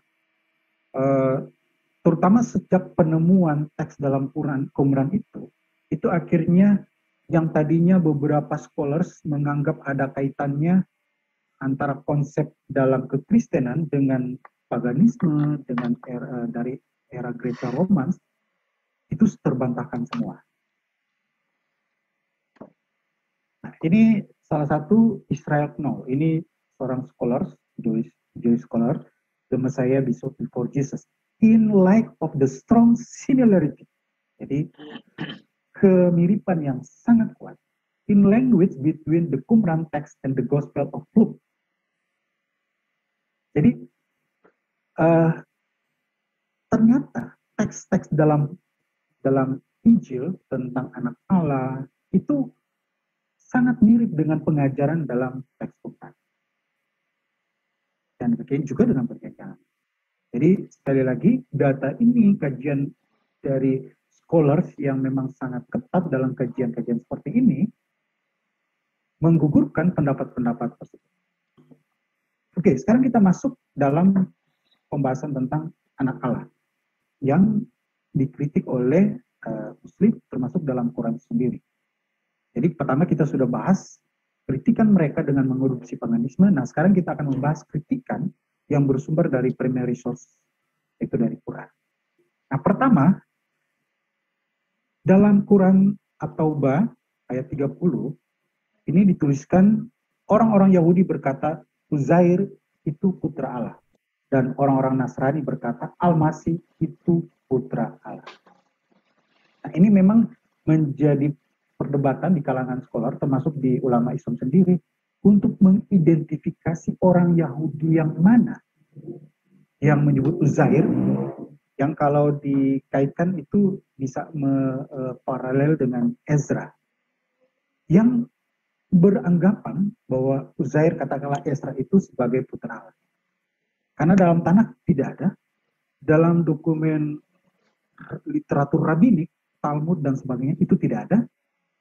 Terutama sejak penemuan teks dalam Qumran itu akhirnya yang tadinya beberapa scholars menganggap ada kaitannya antara konsep dalam kekristenan dengan paganisme, dengan dari era Greco-Romans, itu terbantahkan semua. Nah, ini salah satu Israel Knoll. Ini seorang scholar, Jewish scholar, the Messiah before Jesus, in light of the strong similarity. Jadi kemiripan yang sangat kuat in language between the Qumran text and the Gospel of Luke. Jadi ternyata teks-teks dalam Injil tentang anak Allah itu sangat mirip dengan pengajaran dalam teks Qumran. Dan demikian juga dengan perjanjian. Jadi sekali lagi data ini kajian dari scholars yang memang sangat ketat dalam kajian-kajian seperti ini menggugurkan pendapat-pendapat tersebut. Oke, sekarang kita masuk dalam pembahasan tentang anak Allah yang dikritik oleh Muslim termasuk dalam Quran sendiri. Jadi pertama kita sudah bahas kritikan mereka dengan mengodopsi paganisme. Nah sekarang kita akan membahas kritikan yang bersumber dari primary source, itu dari Quran. Nah pertama, dalam Quran At-Taubah ayat 30, ini dituliskan orang-orang Yahudi berkata Uzair itu putra Allah. Dan orang-orang Nasrani berkata Al-Masih itu putra Allah. Nah ini memang menjadi perdebatan di kalangan scholar, termasuk di ulama Islam sendiri, untuk mengidentifikasi orang Yahudi yang mana yang menyebut Uzair, yang kalau dikaitkan itu bisa paralel dengan Ezra, yang beranggapan bahwa Uzair, katakanlah Ezra itu sebagai putra Allah. Karena dalam Tanakh tidak ada, dalam dokumen literatur rabbinik, Talmud dan sebagainya itu tidak ada,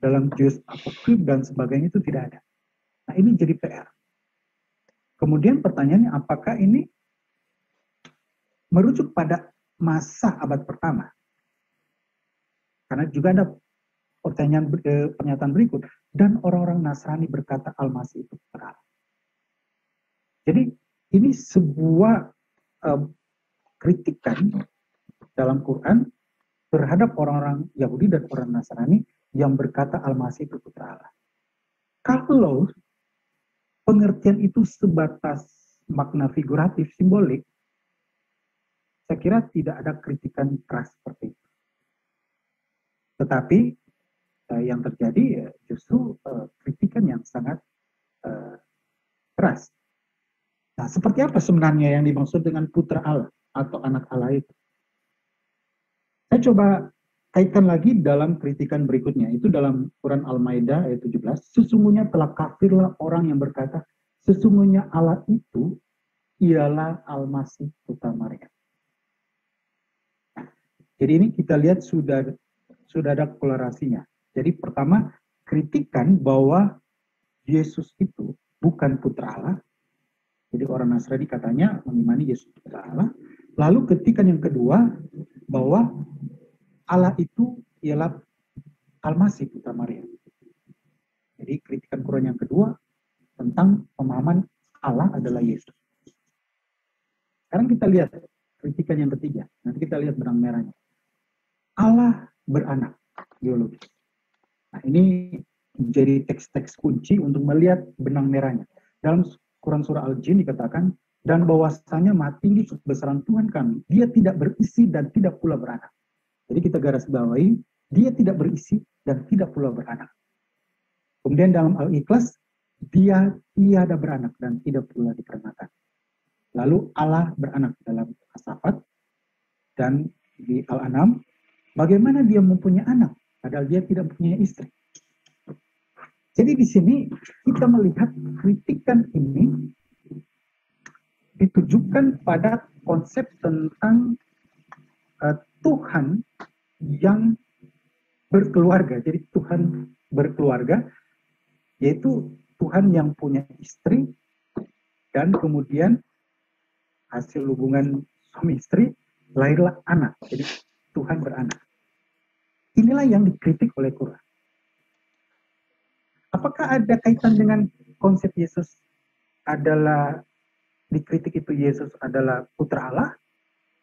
dalam Jewish Apocryph dan sebagainya itu tidak ada. Nah ini jadi PR. Kemudian pertanyaannya apakah ini merujuk pada masa abad pertama? Karena juga ada pernyataan berikut, dan orang-orang Nasrani berkata Al-Masih itu putra Allah. Jadi ini sebuah kritikan dalam Quran terhadap orang-orang Yahudi dan orang Nasrani yang berkata Al-Masih itu putra Allah. Kalau pengertian itu sebatas makna figuratif, simbolik, saya kira tidak ada kritikan keras seperti itu. Tetapi yang terjadi justru kritikan yang sangat keras. Nah, seperti apa sebenarnya yang dimaksud dengan putra Allah atau anak Allah itu? Saya coba kaitkan lagi dalam kritikan berikutnya, itu dalam Quran Al-Maidah ayat 17, sesungguhnya telah kafirlah orang yang berkata, sesungguhnya Allah itu ialah Al-Masih putra Maryam. Nah, jadi ini kita lihat sudah ada kolerasinya. Jadi pertama, kritikan bahwa Yesus itu bukan putra Allah. Jadi orang Nasrani katanya mengimani Yesus putra Allah. Lalu kritikan yang kedua, bahwa Allah itu ialah Al-Masih putra Maryam. Jadi kritikan Quran yang kedua tentang pemahaman Allah adalah Yesus. Sekarang kita lihat kritikan yang ketiga. Nanti kita lihat benang merahnya. Allah beranak biologis. Nah ini menjadi teks-teks kunci untuk melihat benang merahnya. Dalam Quran surah Al-Jin dikatakan, dan bahwasanya mati di kebesaran Tuhan kami, dia tidak berisi dan tidak pula beranak. Jadi kita garis bawahi, dia tidak berisi dan tidak pula beranak. Kemudian dalam Al-Ikhlas, dia tiada beranak dan tidak pula diperanakan. Lalu Allah beranak dalam As-Saffat, dan di Al-An'am, bagaimana dia mempunyai anak, padahal dia tidak mempunyai istri. Jadi di sini kita melihat kritikan ini ditujukan pada konsep tentang Tuhan yang berkeluarga. Jadi Tuhan berkeluarga, yaitu Tuhan yang punya istri, dan kemudian hasil hubungan suami istri lahirlah anak. Jadi Tuhan beranak. Inilah yang dikritik oleh Quran. Apakah ada kaitan dengan konsep Yesus adalah dikritik itu Yesus adalah putra Allah,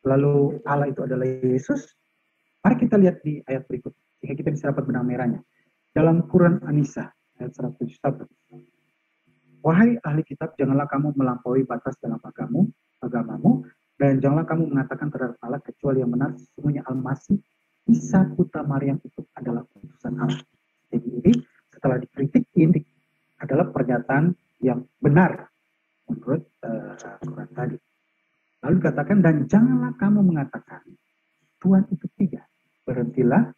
lalu Allah itu adalah Yesus? Mari kita lihat di ayat berikut, sehingga kita bisa dapat benang merahnya. Dalam Quran An-Nisa, ayat 171. Wahai ahli kitab, janganlah kamu melampaui batas dalam agamamu, dan janganlah kamu mengatakan terhadap Allah kecuali yang benar, sesungguhnya Al-Masih, Isa putra Maryam itu adalah utusan Allah. Jadi ini setelah dikritik, ini adalah pernyataan yang benar menurut Quran tadi. Lalu dikatakan, dan janganlah kamu mengatakan Tuhan itu tiga. Berhentilah,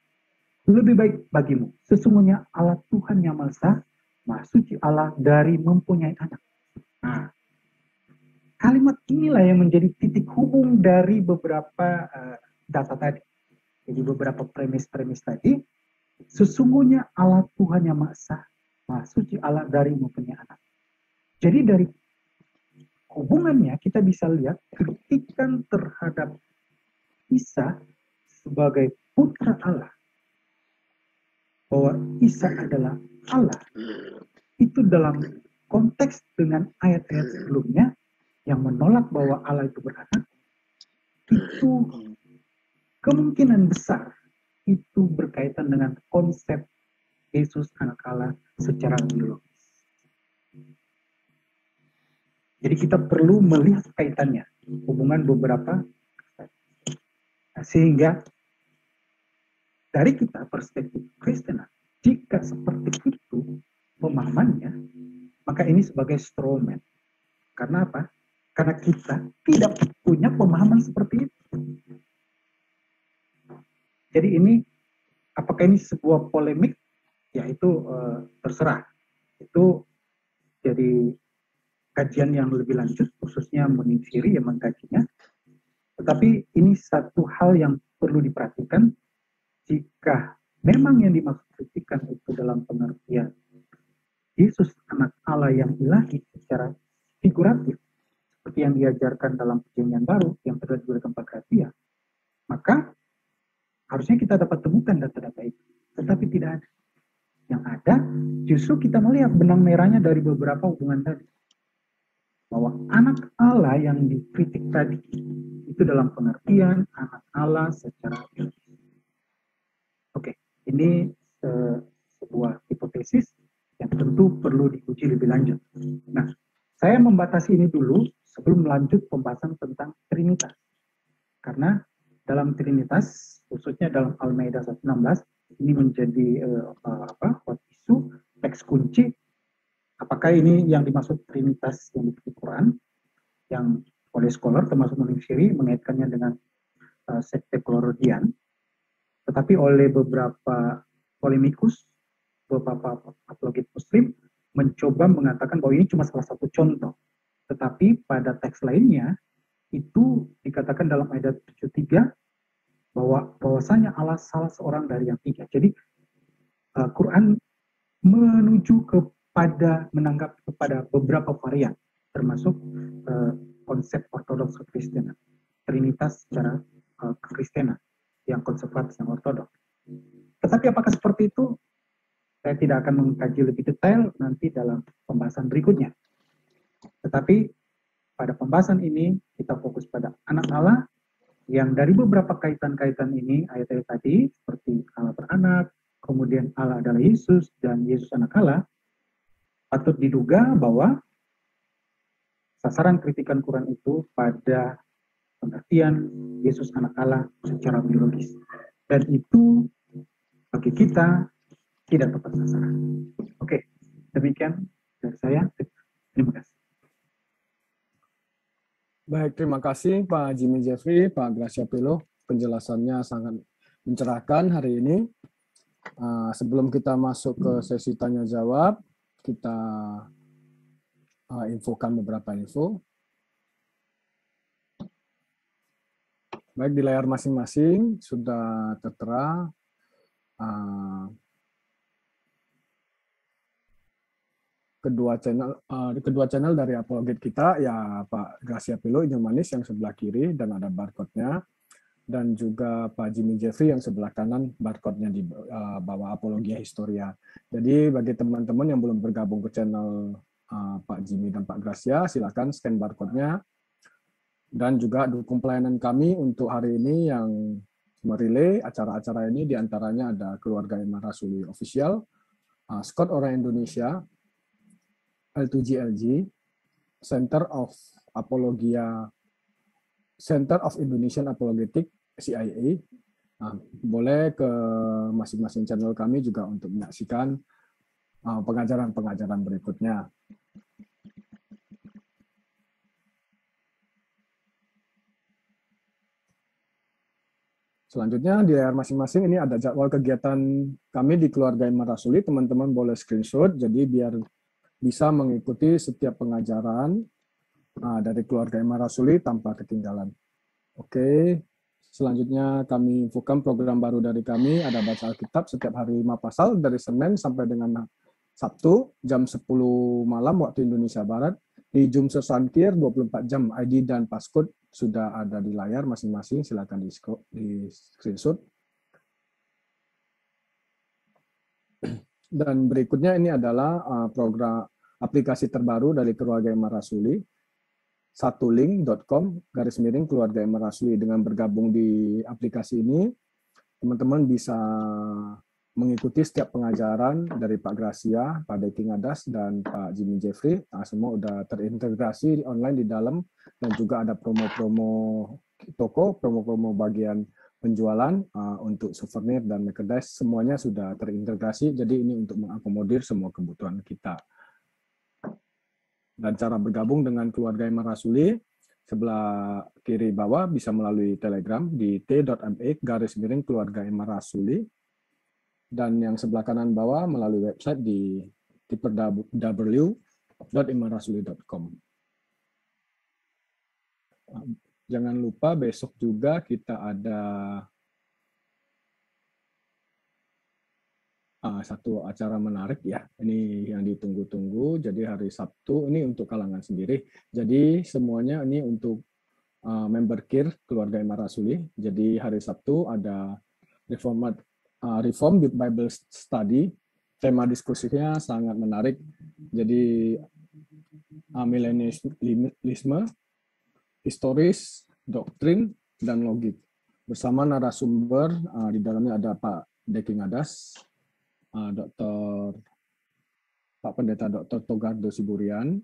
lebih baik bagimu. Sesungguhnya Allah Tuhan yang Maha Esa, Maha Suci Allah dari mempunyai anak. Nah, kalimat inilah yang menjadi titik hubung dari beberapa data tadi. Jadi beberapa premis-premis tadi, sesungguhnya Allah Tuhan yang Maha Esa, Maha Suci Allah dari mempunyai anak. Jadi dari hubungannya kita bisa lihat kritikan terhadap Isa sebagai putra Allah, bahwa Isa adalah Allah, itu dalam konteks dengan ayat-ayat sebelumnya yang menolak bahwa Allah itu beranak, itu kemungkinan besar itu berkaitan dengan konsep Yesus anak Allah secara biologis. Jadi kita perlu melihat kaitannya, hubungan beberapa, sehingga dari kita perspektif Kristen, jika seperti itu pemahamannya, maka ini sebagai straw man. Karena apa? Karena kita tidak punya pemahaman seperti itu. Jadi ini, apakah ini sebuah polemik? Ya itu terserah. Itu jadi kajian yang lebih lanjut, khususnya menginfiri yang mengkajinya. Tetapi ini satu hal yang perlu diperhatikan jika memang yang dimaksud kritikan itu dalam pengertian Yesus anak Allah yang ilahi secara figuratif, seperti yang diajarkan dalam perjanjian baru yang sudah diberikan Pakratia, maka harusnya kita dapat temukan data-data itu. Tetapi tidak ada. Yang ada justru kita melihat benang merahnya dari beberapa hubungan tadi, bahwa anak Allah yang dikritik tadi itu dalam pengertian anak Allah secara biologis. Oke, ini sebuah hipotesis yang tentu perlu diuji lebih lanjut. Nah, saya membatasi ini dulu sebelum melanjut pembahasan tentang Trinitas. Karena dalam Trinitas, khususnya dalam Al-Maidah 116, ini menjadi hot issue, teks kunci. Apakah ini yang dimaksud Trinitas yang di Quran, yang oleh scholar termasuk Munifiri mengaitkannya dengan sekte Klorodian, tetapi oleh beberapa polemikus, beberapa apologet Muslim mencoba mengatakan bahwa ini cuma salah satu contoh, tetapi pada teks lainnya itu dikatakan dalam ayat 73 bahwasanya Allah salah seorang dari yang tiga. Jadi Quran menuju kepada menanggap kepada beberapa varian, termasuk konsep ortodoks kekristenan, trinitas secara kekristenan yang konservatif yang ortodoks. Tetapi apakah seperti itu? Saya tidak akan mengkaji lebih detail nanti dalam pembahasan berikutnya. Tetapi pada pembahasan ini kita fokus pada anak Allah yang dari beberapa kaitan-kaitan ini ayat-ayat tadi seperti Allah beranak, kemudian Allah adalah Yesus dan Yesus anak Allah, patut diduga bahwa sasaran kritikan Quran itu pada pengertian Yesus anak Allah secara biologis. Dan itu bagi kita tidak tepat sasaran. Oke, demikian dari saya. Terima kasih. Baik, terima kasih Pak Jimmy Jeffrey, Pak Gracia Pilo. Penjelasannya sangat mencerahkan hari ini. Sebelum kita masuk ke sesi tanya jawab, kita infokan beberapa info. Baik, di layar masing-masing sudah tertera uh, kedua channel dari Apologet kita, ya Pak Gracia Pilo Ijo Manis yang sebelah kiri dan ada barcode-nya, dan juga Pak Jimmy Jeffrey yang sebelah kanan, barcode-nya di bawah Apologia Historia. Jadi bagi teman-teman yang belum bergabung ke channel Pak Jimmy dan Pak Gracia, silakan scan barcode-nya. Dan juga dukung pelayanan kami untuk hari ini yang merelay acara-acara ini, diantaranya ada Keluarga Imam Rasuli Official, Scott Orang Indonesia, L2GLG, Center of Indonesian Apologetic, CIA. Nah, boleh ke masing-masing channel kami juga untuk menyaksikan pengajaran-pengajaran berikutnya. Selanjutnya di layar masing-masing ini ada jadwal kegiatan kami di Keluarga Imam Rasuli. Teman-teman boleh screenshot, jadi biar bisa mengikuti setiap pengajaran dari Keluarga Imam Rasuli tanpa ketinggalan. Oke, selanjutnya kami infokan program baru dari kami, ada baca Alkitab setiap hari 5 pasal dari Senin sampai dengan Sabtu jam 10 malam waktu Indonesia Barat. Di Zoom Sesankir 24 jam, ID dan passcode sudah ada di layar masing-masing, silakan di screenshot. Dan berikutnya ini adalah program aplikasi terbaru dari Keluarga Imam Rasuli, satulink.com/Keluarga Imam Rasuli. Dengan bergabung di aplikasi ini, teman-teman bisa mengikuti setiap pengajaran dari Pak Gracia, Pak Deki Ngadas, dan Pak Jimmy Jeffrey. Semua udah terintegrasi online di dalam, dan juga ada promo-promo toko, promo-promo bagian penjualan untuk souvenir dan merchandise, semuanya sudah terintegrasi, jadi ini untuk mengakomodir semua kebutuhan kita. Dan cara bergabung dengan Keluarga Imam Rasuli, sebelah kiri bawah bisa melalui Telegram di t.me/Keluarga Imam Rasuli, dan yang sebelah kanan bawah melalui website di www.imamrasuli.com. Jangan lupa besok juga kita ada satu acara menarik ya. Ini yang ditunggu-tunggu. Jadi hari Sabtu ini untuk kalangan sendiri. Jadi semuanya ini untuk member KIR Keluarga Imam Rasuli. Jadi hari Sabtu ada Reform Bible Study. Tema diskusinya sangat menarik. Jadi milenialisme, historis, doktrin, dan logik. Bersama narasumber, di dalamnya ada Pak Deki Ngadas, Pak Pendeta Dr. Togardo Siburian,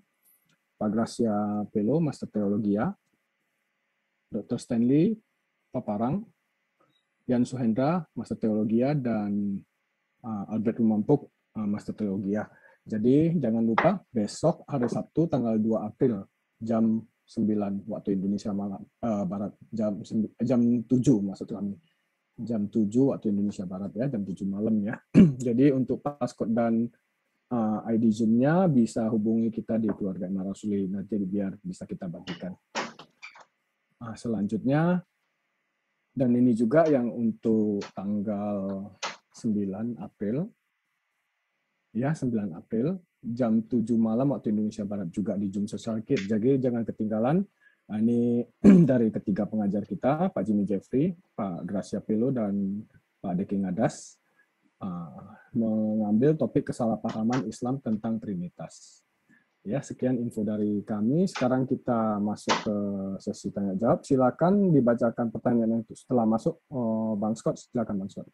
Pak Gracia Pelo, Master Teologia, Dr. Stanley Paparang, Yan Suhendra, Master Teologia, dan Albert Rumampuk, Master Teologia. Jadi jangan lupa besok hari Sabtu tanggal 2 April jam 9 waktu Indonesia Barat, jam 7 maksud kami. Jam 7 waktu Indonesia Barat ya, jam 7 malam ya. Jadi untuk passcode dan ID Zoom-nya bisa hubungi kita di Keluarga Imam Rasuli, nanti biar bisa kita bagikan. Selanjutnya, dan ini juga yang untuk tanggal 9 April, ya 9 April, jam 7 malam waktu Indonesia Barat juga di Zoom Social Kit. Jadi jangan ketinggalan. Ini dari ketiga pengajar kita, Pak Jimmy Jeffrey, Pak Gracia Pelo, dan Pak Deki Ngadas, mengambil topik kesalahpahaman Islam tentang Trinitas. Ya, sekian info dari kami. Sekarang kita masuk ke sesi tanya jawab. Silakan dibacakan pertanyaan yang setelah masuk. Bang Scott, silakan Bang Scott.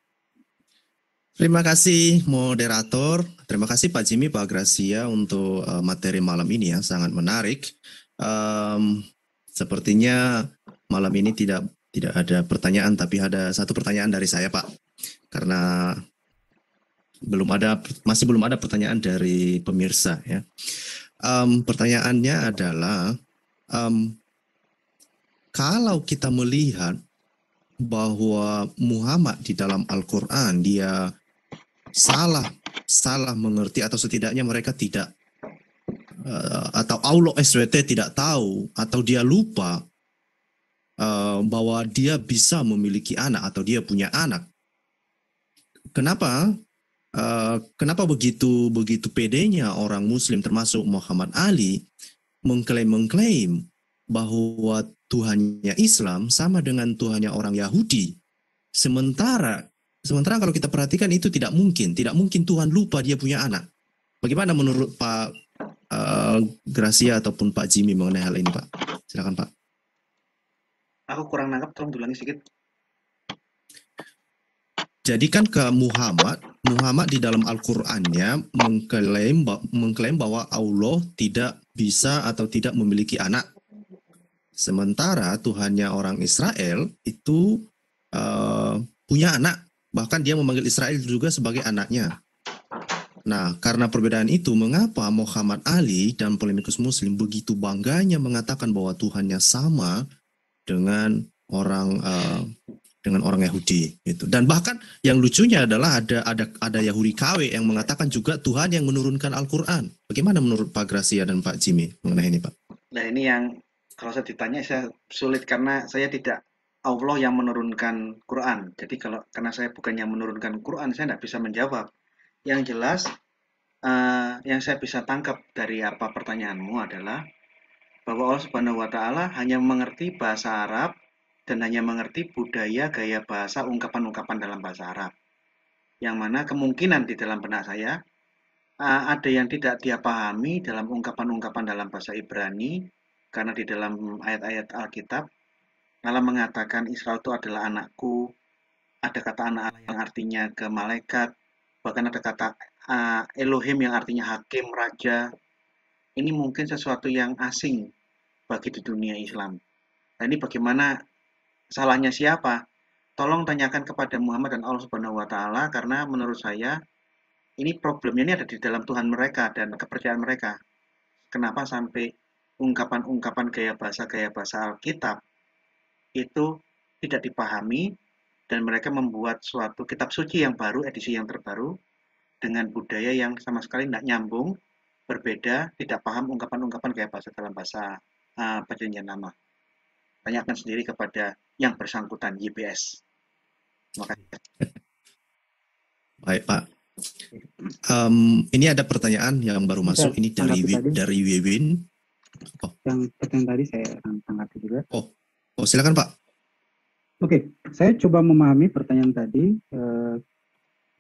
Terima kasih moderator. Terima kasih Pak Jimmy, Pak Gracia untuk materi malam ini ya, sangat menarik. Sepertinya malam ini tidak ada pertanyaan, tapi ada satu pertanyaan dari saya Pak, karena masih belum ada pertanyaan dari pemirsa ya. Pertanyaannya adalah kalau kita melihat bahwa Muhammad di dalam Al-Quran dia salah mengerti, atau setidaknya mereka tidak atau Allah SWT tidak tahu, atau dia lupa bahwa dia bisa memiliki anak atau dia punya anak. Kenapa? Kenapa begitu pedenya orang Muslim termasuk Muhammad Ali mengklaim bahwa Tuhannya Islam sama dengan Tuhannya orang Yahudi. Sementara kalau kita perhatikan itu tidak mungkin Tuhan lupa dia punya anak. Bagaimana menurut Pak Gracia ataupun Pak Jimmy mengenai hal ini, Pak? Silakan, Pak. Aku kurang nangkap, tolong diulangi sedikit. Jadi kan ke Muhammad di dalam Al-Qur'annya mengklaim bahwa Allah tidak bisa atau tidak memiliki anak. Sementara Tuhannya orang Israel itu punya anak, bahkan dia memanggil Israel juga sebagai anaknya. Nah, karena perbedaan itu, mengapa Muhammad Ali dan polemikus Muslim begitu bangganya mengatakan bahwa Tuhannya sama dengan orang Yahudi gitu. Dan bahkan yang lucunya adalah ada Yahudi KW yang mengatakan juga Tuhan yang menurunkan Al-Qur'an. Bagaimana menurut Pak Gracia dan Pak Jimmy mengenai ini, Pak? Nah, ini yang kalau saya ditanya saya sulit karena saya tidak Allah yang menurunkan Quran. Jadi karena saya bukan yang menurunkan Quran, saya tidak bisa menjawab. Yang jelas yang saya bisa tangkap dari apa pertanyaanmu adalah bahwa Allah Subhanahu wa Ta'ala hanya mengerti bahasa Arab dan hanya mengerti budaya, gaya bahasa, ungkapan-ungkapan dalam bahasa Arab. Yang mana kemungkinan di dalam benak saya ada yang tidak dia pahami dalam ungkapan-ungkapan dalam bahasa Ibrani, karena di dalam ayat-ayat Alkitab Allah mengatakan Israel itu adalah anakku, ada kata anak yang artinya ke malaikat, bahkan ada kata Elohim yang artinya hakim, raja. Ini mungkin sesuatu yang asing bagi di dunia Islam. Nah, ini bagaimana, salahnya siapa? Tolong tanyakan kepada Muhammad dan Allah Subhanahu wa Ta'ala, karena menurut saya ini problemnya ini ada di dalam Tuhan mereka dan kepercayaan mereka. Kenapa sampai ungkapan-ungkapan gaya bahasa Alkitab itu tidak dipahami dan mereka membuat suatu kitab suci yang baru, edisi yang terbaru dengan budaya yang sama sekali tidak nyambung, berbeda, tidak paham ungkapan-ungkapan gaya bahasa dalam bahasa perjanjian lama. Tanyakan sendiri kepada yang bersangkutan, YBS. Terima kasih. Baik, Pak. Ini ada pertanyaan yang baru masuk. Ini dari Wiwin. Yang pertanyaan tadi saya tanggapi juga. Oh, silakan, Pak. Oke, saya coba memahami pertanyaan tadi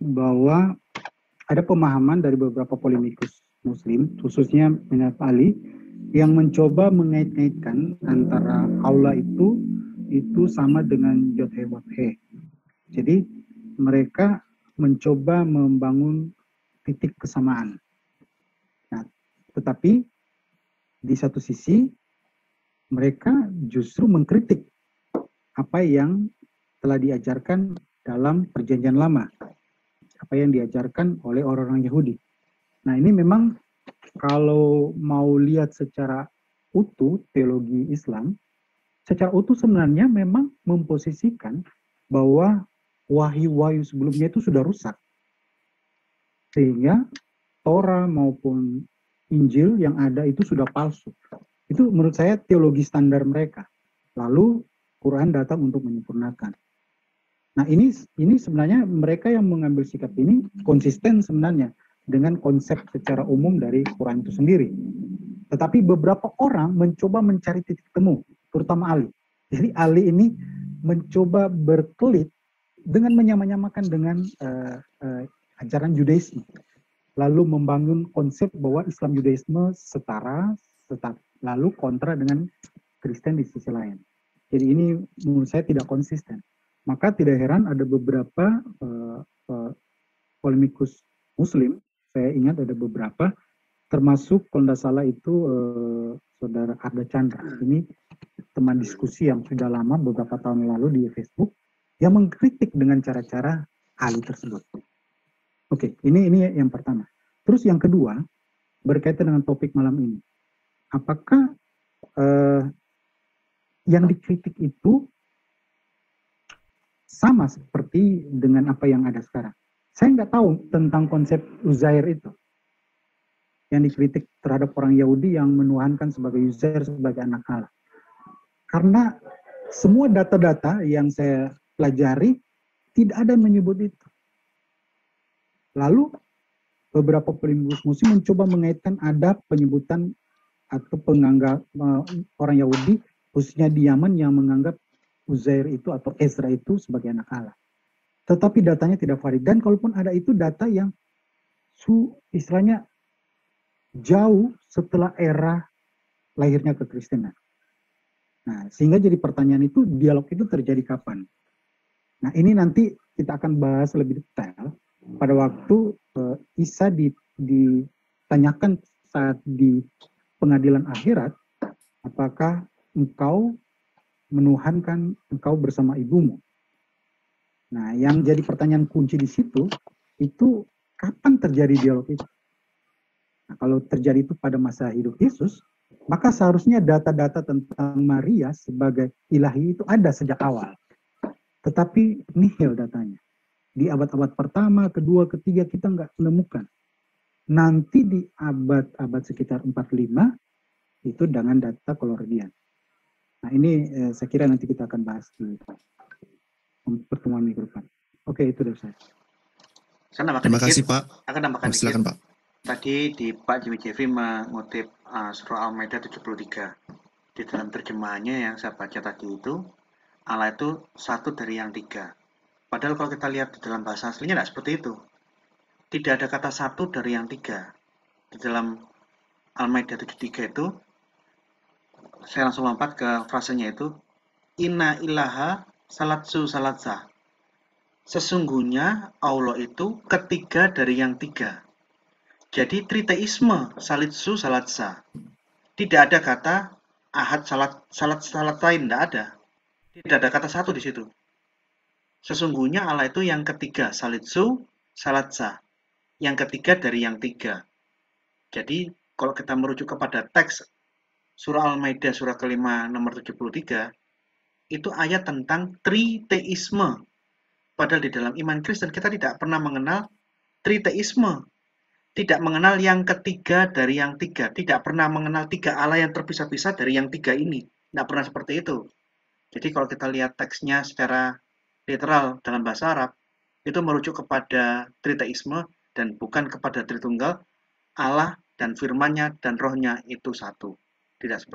bahwa ada pemahaman dari beberapa polemikus Muslim, khususnya Muhammad Ali, yang mencoba mengait-ngaitkan antara Allah itu sama dengan Yod-He-Wod-He. Jadi mereka mencoba membangun titik kesamaan. Nah, tetapi di satu sisi mereka justru mengkritik apa yang telah diajarkan dalam perjanjian lama, apa yang diajarkan oleh orang-orang Yahudi. Nah, ini memang kalau mau lihat secara utuh teologi Islam, secara utuh sebenarnya memang memposisikan bahwa wahyu-wahyu sebelumnya itu sudah rusak. Sehingga Torah maupun Injil yang ada itu sudah palsu. Itu menurut saya teologi standar mereka. Lalu Quran datang untuk menyempurnakan. Nah, ini sebenarnya mereka yang mengambil sikap ini konsisten sebenarnya dengan konsep secara umum dari Quran itu sendiri. Tetapi beberapa orang mencoba mencari titik temu, terutama Ali. Jadi Ali ini mencoba berkelit dengan menyamakan dengan ajaran Judaisme. Lalu membangun konsep bahwa Islam Judaisme setara, lalu kontra dengan Kristen di sisi lain. Jadi ini menurut saya tidak konsisten. Maka tidak heran ada beberapa polemikus Muslim, saya ingat ada beberapa, termasuk kalau tidak salah itu Saudara Arda Chandra. Ini teman diskusi yang sudah lama, beberapa tahun lalu di Facebook, yang mengkritik dengan cara-cara Ali tersebut. Oke, ini yang pertama. Terus yang kedua, berkaitan dengan topik malam ini. Apakah yang dikritik itu sama seperti dengan apa yang ada sekarang? Saya nggak tahu tentang konsep Uzair itu. Yang dikritik terhadap orang Yahudi yang menuhankan sebagai Uzair sebagai anak Allah. Karena semua data-data yang saya pelajari tidak ada yang menyebut itu. Lalu beberapa pelinguis muslim mencoba mengaitkan ada penyebutan atau penganggap orang Yahudi khususnya di Yaman yang menganggap Uzair itu atau Ezra itu sebagai anak Allah. Tetapi datanya tidak valid, dan kalaupun ada itu data yang istilahnya jauh setelah era lahirnya kekristenan. Nah, sehingga jadi pertanyaan itu, dialog itu terjadi kapan? Nah, ini nanti kita akan bahas lebih detail pada waktu Isa ditanyakan saat di pengadilan akhirat, apakah engkau menuhankan engkau bersama ibumu? Nah, yang jadi pertanyaan kunci di situ, itu kapan terjadi dialog itu? Nah, kalau terjadi itu pada masa hidup Yesus, maka seharusnya data-data tentang Maria sebagai ilahi itu ada sejak awal. Tetapi nihil datanya. Di abad-abad pertama, kedua, ketiga kita nggak menemukan. Nanti di abad sekitar 45, itu dengan data kolordian. Nah, ini saya kira nanti kita akan bahas di pertemuan minggu depan. Oke, itu dari saya. Terima kasih, Pak. Akan tambahkan Silakan, Pak. Tadi di Pak Jimmy Jeffrey mengutip surah Al-Maidah 73. Di dalam terjemahannya yang saya baca tadi itu, Allah itu satu dari yang tiga. Padahal kalau kita lihat di dalam bahasa aslinya tidak seperti itu. Tidak ada kata satu dari yang tiga. Di dalam Al-Maidah 73 itu, saya langsung lompat ke frasenya itu, Inna ilaha salatsu salatsa. Sesungguhnya Allah itu ketiga dari yang tiga. Jadi triteisme salitsu salatsa. Tidak ada kata ahad salat lain, tidak ada. Tidak ada kata satu di situ. Sesungguhnya Allah itu yang ketiga, salitsu salatsa. Yang ketiga dari yang tiga. Jadi kalau kita merujuk kepada teks surah Al-Maidah surah kelima nomor 73, itu ayat tentang triteisme. Padahal di dalam iman Kristen kita tidak pernah mengenal triteisme. Tidak mengenal yang ketiga dari yang tiga. Tidak pernah mengenal tiga Allah yang terpisah-pisah dari yang tiga ini. Tidak pernah seperti itu. Jadi kalau kita lihat teksnya secara literal dalam bahasa Arab, itu merujuk kepada triteisme dan bukan kepada Tritunggal. Allah dan firman-Nya dan rohnya itu satu. Tidak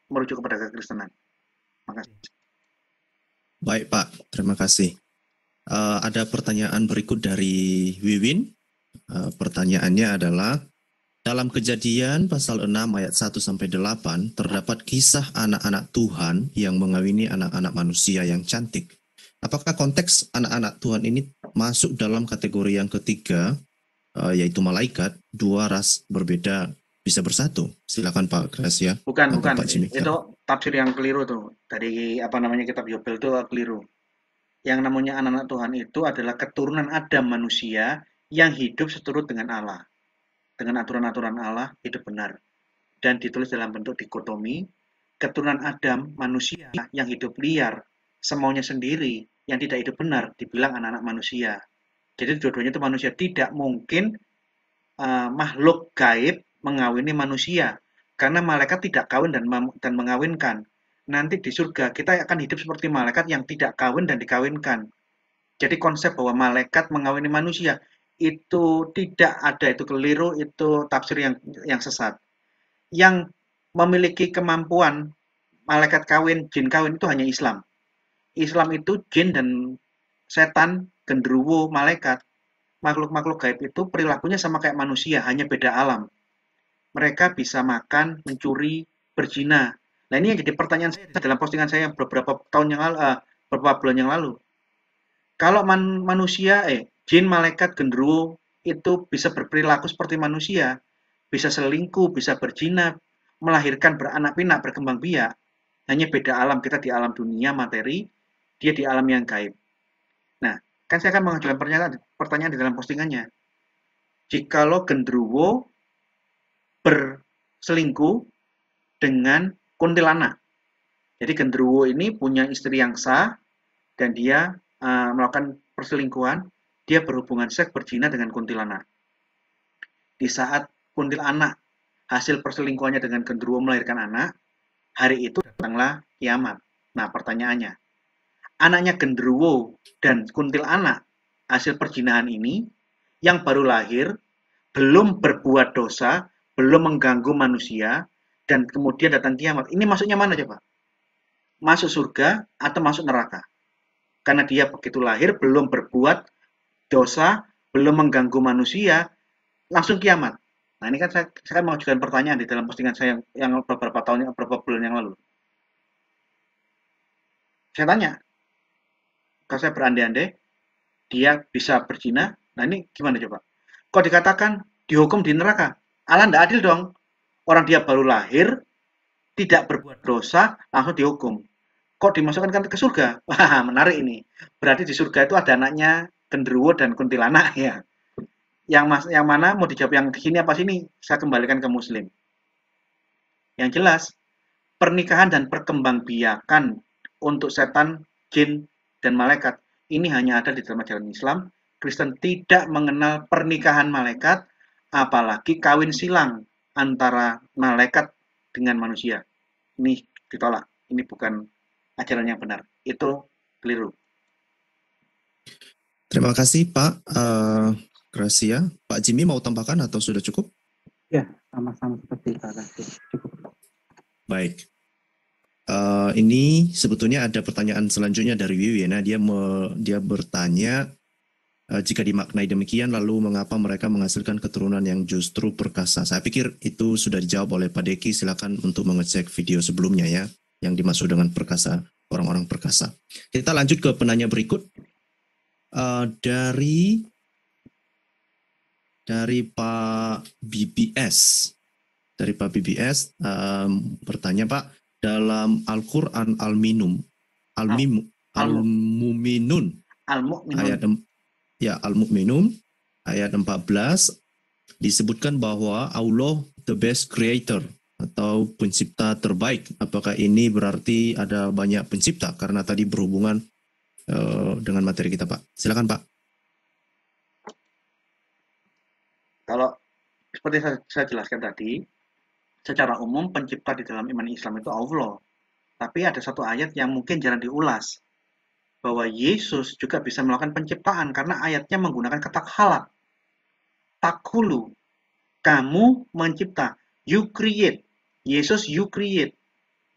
merujuk kepada kekristenan. Makasih. Baik, Pak. Terima kasih. Ada pertanyaan berikut dari Wiwin. Pertanyaannya adalah, dalam Kejadian pasal 6 ayat 1-8 terdapat kisah anak-anak Tuhan yang mengawini anak-anak manusia yang cantik. Apakah konteks anak-anak Tuhan ini masuk dalam kategori yang ketiga, yaitu malaikat, dua ras berbeda bisa bersatu? Silakan Pak Gracia. Bukan. Itu tafsir yang keliru tuh. Dari kitab Yobel itu keliru. Yang namanya anak-anak Tuhan itu adalah keturunan Adam manusia yang hidup seturut dengan Allah. Dengan aturan-aturan Allah, hidup benar. Dan ditulis dalam bentuk dikotomi, keturunan Adam manusia yang hidup liar, semaunya sendiri, yang tidak hidup benar, dibilang anak-anak manusia. Jadi dua-duanya itu manusia. Tidak mungkin makhluk gaib mengawini manusia. Karena malaikat tidak kawin dan mengawinkan. Nanti di surga kita akan hidup seperti malaikat yang tidak kawin dan dikawinkan. Jadi konsep bahwa malaikat mengawini manusia itu tidak ada, itu keliru, itu tafsir yang sesat. Yang memiliki kemampuan malaikat kawin, jin kawin itu hanya Islam. Islam itu jin dan setan, genderuwo, malaikat, makhluk-makhluk gaib itu perilakunya sama kayak manusia, hanya beda alam. Mereka bisa makan, mencuri, berzina. Nah, ini yang jadi pertanyaan saya dalam postingan saya beberapa bulan yang lalu. Kalau manusia, jin, malaikat, genderuwo itu bisa berperilaku seperti manusia, bisa selingkuh, bisa berzina, melahirkan, beranak pinak, berkembang biak, hanya beda alam. Kita di alam dunia materi, dia di alam yang gaib. Nah, kan saya akan mengajukan pertanyaan di dalam postingannya. Jikalau genderuwo berselingkuh dengan kuntilanak. Jadi genderuwo ini punya istri yang sah dan dia melakukan perselingkuhan, dia berhubungan seks berzina dengan kuntilanak. Di saat kuntilanak hasil perselingkuhannya dengan genderuwo melahirkan anak, hari itu datanglah kiamat. Nah, pertanyaannya, anaknya genderuwo dan kuntilanak hasil perjinahan ini yang baru lahir, belum berbuat dosa, belum mengganggu manusia, dan kemudian datang kiamat. Ini masuknya mana coba? Masuk surga atau masuk neraka? Karena dia begitu lahir, belum berbuat dosa, belum mengganggu manusia, langsung kiamat. Nah, ini kan saya mengajukan pertanyaan di dalam postingan saya yang beberapa bulan yang lalu. Saya tanya, kalau saya berandai-andai, dia bisa berzina, nah ini gimana coba? Kok dikatakan dihukum di neraka? Allah tidak adil dong. Orang dia baru lahir, tidak berbuat dosa, langsung dihukum. Kok dimasukkan ke surga? Wah, menarik ini. Berarti di surga itu ada anaknya genderuwo dan kuntilanak ya. Yang mana mau dijawab yang sini apa sini? Saya kembalikan ke Muslim. Yang jelas, pernikahan dan perkembangbiakan untuk setan, jin, dan malaikat ini hanya ada di dalam ajaran Islam. Kristen tidak mengenal pernikahan malaikat, apalagi kawin silang antara malaikat dengan manusia. Ini ditolak. Ini bukan ajaran yang benar. Itu keliru. Terima kasih Pak Gracia. Pak Jimmy mau tambahkan atau sudah cukup? Ya, sama-sama seperti Pak Gracia. Cukup. Baik. Ini sebetulnya ada pertanyaan selanjutnya dari Wiwi. Nah, dia bertanya, jika dimaknai demikian, lalu mengapa mereka menghasilkan keturunan yang justru perkasa? Saya pikir itu sudah dijawab oleh Pak Deki. Silakan untuk mengecek video sebelumnya ya, yang dimaksud dengan perkasa, orang-orang perkasa. Kita lanjut ke penanya berikut. Dari Pak BBS. Dari Pak BBS bertanya, Pak, dalam Al-Quran Al-Muminun ayat Al-Mu'minun ayat 14 disebutkan bahwa Allah the best creator atau pencipta terbaik. Apakah ini berarti ada banyak pencipta? Karena tadi berhubungan dengan materi kita, Pak. Silakan, Pak. Kalau seperti saya jelaskan tadi, secara umum pencipta di dalam iman Islam itu Allah. Tapi ada satu ayat yang mungkin jarang diulas, bahwa Yesus juga bisa melakukan penciptaan karena ayatnya menggunakan kata khalaq. Takhulu, kamu mencipta. You create. Yesus you create.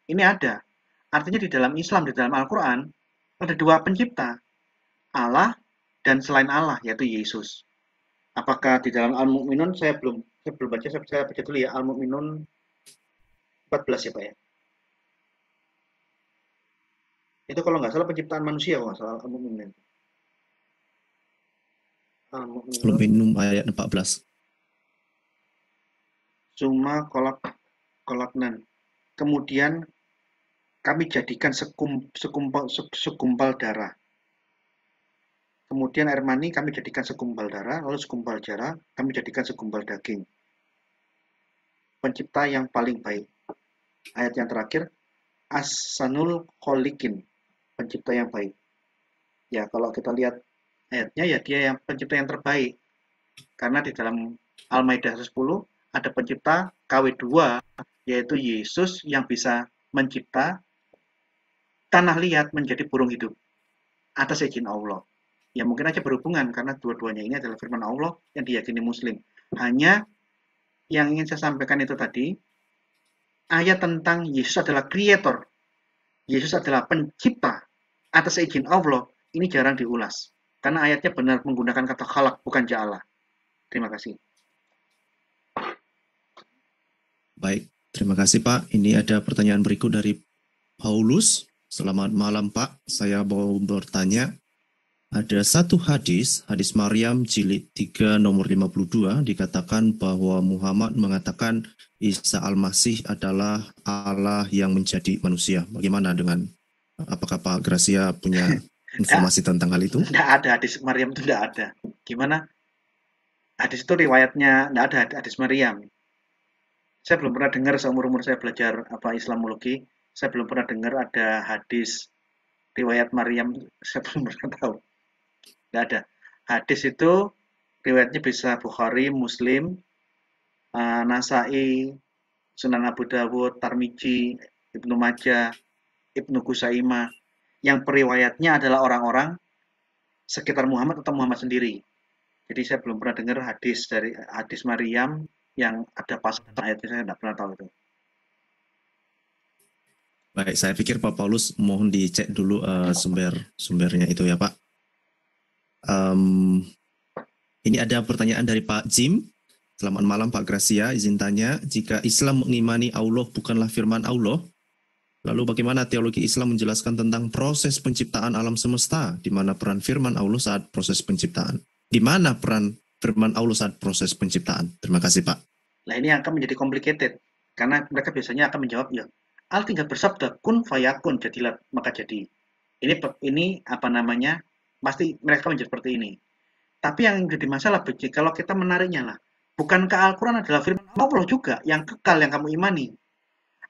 Ini ada. Artinya di dalam Islam, di dalam Al-Quran, ada dua pencipta. Allah dan selain Allah, yaitu Yesus. Apakah di dalam Al-Mu'minun, saya belum baca, saya baca dulu ya. Al-Mu'minun 14 ya Pak ya. Itu kalau nggak salah penciptaan manusia kalau nggak salah Al-Mu'minun. Al-Mu'minun ayat 14. Suma kolaknan. Kemudian kami jadikan segumpal darah. Kemudian air mani kami jadikan segumpal darah, lalu segumpal darah kami jadikan segumpal daging. Pencipta yang paling baik. Ayat yang terakhir, As-Sanul Kholikin, pencipta yang baik. Ya, kalau kita lihat ayatnya, ya dia yang pencipta yang terbaik. Karena di dalam Al-Maidah 10 ada pencipta KW2, yaitu Yesus yang bisa mencipta tanah liat menjadi burung hidup atas izin Allah. Ya mungkin aja berhubungan karena dua-duanya ini adalah firman Allah yang diyakini Muslim. Hanya yang ingin saya sampaikan itu tadi, ayat tentang Yesus adalah creator, Yesus adalah pencipta atas izin Allah, ini jarang diulas. Karena ayatnya benar menggunakan kata khalaq, bukan ja'ala. Terima kasih. Baik, terima kasih Pak. Ini ada pertanyaan berikut dari Paulus. Selamat malam Pak, saya mau bertanya. Ada satu hadis Maryam jilid 3 nomor 52 dikatakan bahwa Muhammad mengatakan Isa Al-Masih adalah Allah yang menjadi manusia. Bagaimana dengan, apakah Pak Gracia punya informasi tentang hal itu? Tidak ada, hadis Maryam itu tidak ada. Gimana? Hadis itu riwayatnya, tidak ada hadis Maryam. Saya belum pernah dengar seumur-umur saya belajar Islamologi, saya belum pernah dengar ada hadis riwayat Maryam, saya belum pernah tahu. Nggak ada. Hadis itu riwayatnya bisa Bukhari, Muslim, Nasai, Sunan Abu Dawud, Tirmidzi, Ibnu Majah, Ibnu Qusaimah, yang periwayatnya adalah orang-orang sekitar Muhammad atau Muhammad sendiri. Jadi saya belum pernah dengar hadis Maryam yang ada pasal ayatnya, saya tidak pernah tahu itu. Baik, saya pikir Pak Paulus mohon dicek dulu sumbernya itu ya Pak. Ini ada pertanyaan dari Pak Jim. Selamat malam Pak Gracia, izin tanya, jika Islam mengimani Allah bukanlah firman Allah, lalu bagaimana teologi Islam menjelaskan tentang proses penciptaan alam semesta, di mana peran firman Allah saat proses penciptaan? Di mana peran firman Allah saat proses penciptaan? Terima kasih Pak. Nah ini akan menjadi complicated, karena mereka biasanya akan menjawab, ya Allah tinggal bersabda, kun fayakun, jadilah maka jadi. Ini apa namanya, pasti mereka menjadi seperti ini. Tapi yang jadi masalah, kalau kita menariknya lah, bukankah Al-Quran adalah firman Allah juga, yang kekal, yang kamu imani?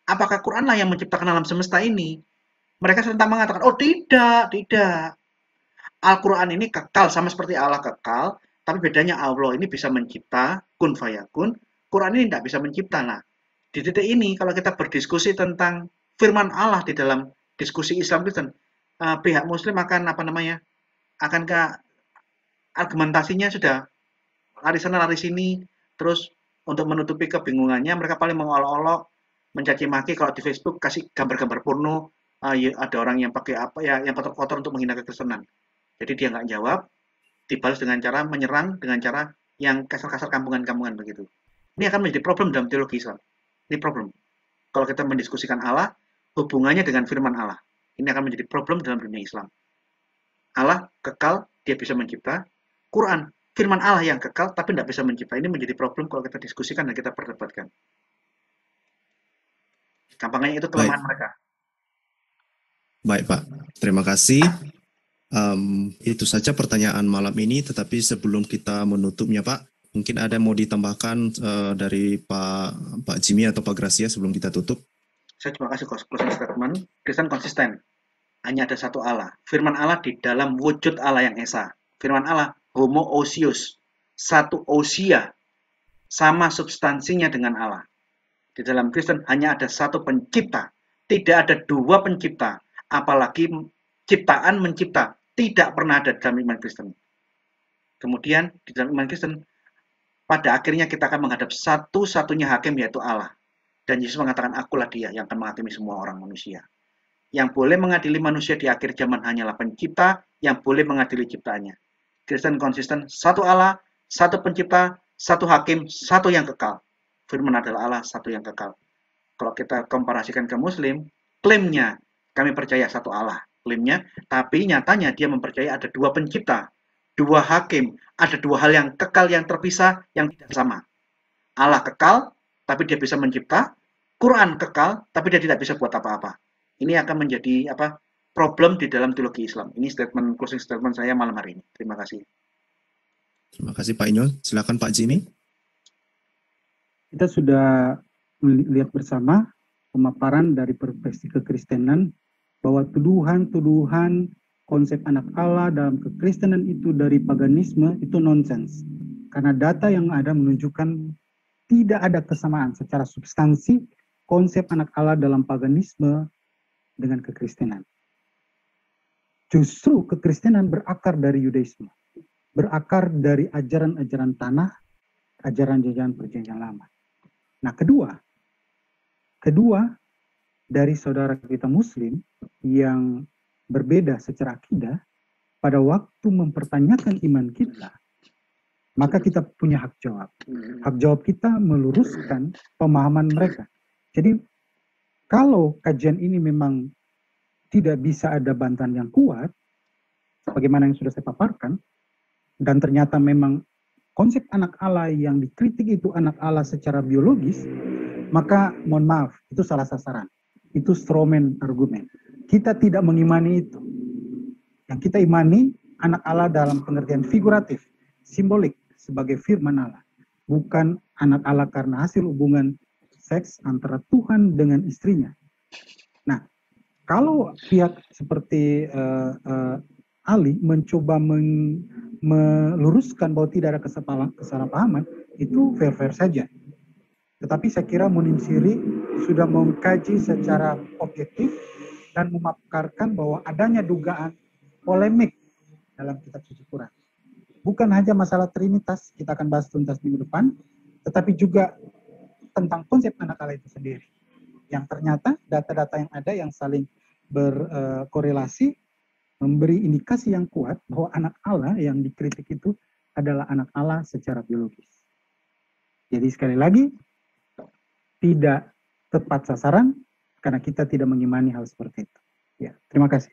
Apakah Quran lah yang menciptakan alam semesta ini? Mereka serta mengatakan, oh tidak, tidak. Al-Quran ini kekal, sama seperti Allah kekal, tapi bedanya Allah ini bisa mencipta, kun fayakun, Quran ini tidak bisa mencipta. Nah, di titik ini, kalau kita berdiskusi tentang firman Allah di dalam diskusi Islam Kristen, pihak Muslim akan akankah argumentasinya sudah lari sana lari sini, terus untuk menutupi kebingungannya mereka paling mengolok-olok, mencaci maki. Kalau di Facebook kasih gambar-gambar porno, ada orang yang pakai yang kotor-kotor untuk menghina kekristenan. Jadi dia nggak jawab, dibalas dengan cara menyerang, dengan cara yang kasar-kasar kampungan-kampungan begitu. Ini akan menjadi problem dalam teologi Islam. Ini problem. Kalau kita mendiskusikan Allah, hubungannya dengan firman Allah. Ini akan menjadi problem dalam dunia Islam. Allah kekal, dia bisa mencipta. Quran, firman Allah yang kekal, tapi tidak bisa mencipta. Ini menjadi problem kalau kita diskusikan dan kita perdebatkan. Gampangnya itu kelemahan mereka. Baik Pak, terima kasih. Itu saja pertanyaan malam ini, tetapi sebelum kita menutupnya Pak, mungkin ada mau ditambahkan dari Pak Jimmy atau Pak Gracia sebelum kita tutup? Saya cuma kasih closing statement. Kristen konsisten. Hanya ada satu Allah. Firman Allah di dalam wujud Allah yang esa. Firman Allah homoousios. Satu ousia. Sama substansinya dengan Allah. Di dalam Kristen hanya ada satu pencipta. Tidak ada dua pencipta. Apalagi ciptaan mencipta. Tidak pernah ada dalam iman Kristen. Kemudian di dalam iman Kristen, pada akhirnya kita akan menghadap satu-satunya hakim, yaitu Allah. Dan Yesus mengatakan, akulah dia yang akan menghakimi semua orang manusia. Yang boleh mengadili manusia di akhir zaman hanyalah pencipta, yang boleh mengadili ciptaannya. Kristen konsisten, satu Allah, satu pencipta, satu hakim, satu yang kekal. Firman adalah Allah, satu yang kekal. Kalau kita komparasikan ke Muslim, klaimnya kami percaya satu Allah, klaimnya, tapi nyatanya dia mempercayai ada dua pencipta, dua hakim, ada dua hal yang kekal, yang terpisah, yang tidak sama. Allah kekal, tapi dia bisa mencipta. Quran kekal, tapi dia tidak bisa buat apa-apa. Ini akan menjadi problem di dalam teologi Islam. Ini closing statement saya malam hari ini. Terima kasih. Terima kasih Pak Inyol. Silakan Pak Jimmy. Kita sudah melihat bersama pemaparan dari perspektif kekristenan bahwa tuduhan-tuduhan konsep anak Allah dalam kekristenan itu dari paganisme itu nonsens. Karena data yang ada menunjukkan tidak ada kesamaan secara substansi konsep anak Allah dalam paganisme dengan kekristenan. Justru kekristenan berakar dari Yudaisme, berakar dari ajaran-ajaran tanah, ajaran-ajaran perjanjian lama. Nah, kedua dari saudara kita Muslim yang berbeda secara akidah, pada waktu mempertanyakan iman kita, maka kita punya hak jawab. Hak jawab kita meluruskan pemahaman mereka. Jadi, kalau kajian ini memang tidak bisa ada bantahan yang kuat, sebagaimana yang sudah saya paparkan, dan ternyata memang konsep anak Allah yang dikritik itu anak Allah secara biologis, maka mohon maaf, itu salah sasaran. Itu strawman argumen. Kita tidak mengimani itu. Yang kita imani anak Allah dalam pengertian figuratif, simbolik, sebagai firman Allah. Bukan anak Allah karena hasil hubungan seks antara Tuhan dengan istrinya. Nah, kalau pihak seperti Ali mencoba meluruskan bahwa tidak ada kesalahpahaman, itu fair-fair saja. Tetapi saya kira Munim Siri sudah mengkaji secara objektif dan memaparkan bahwa adanya dugaan polemik dalam kitab suci Quran. Bukan hanya masalah Trinitas, kita akan bahas tuntas minggu depan, tetapi juga tentang konsep anak Allah itu sendiri. Yang ternyata data-data yang ada yang saling berkorelasi memberi indikasi yang kuat bahwa anak Allah yang dikritik itu adalah anak Allah secara biologis. Jadi sekali lagi, tidak tepat sasaran karena kita tidak mengimani hal seperti itu. Ya, terima kasih.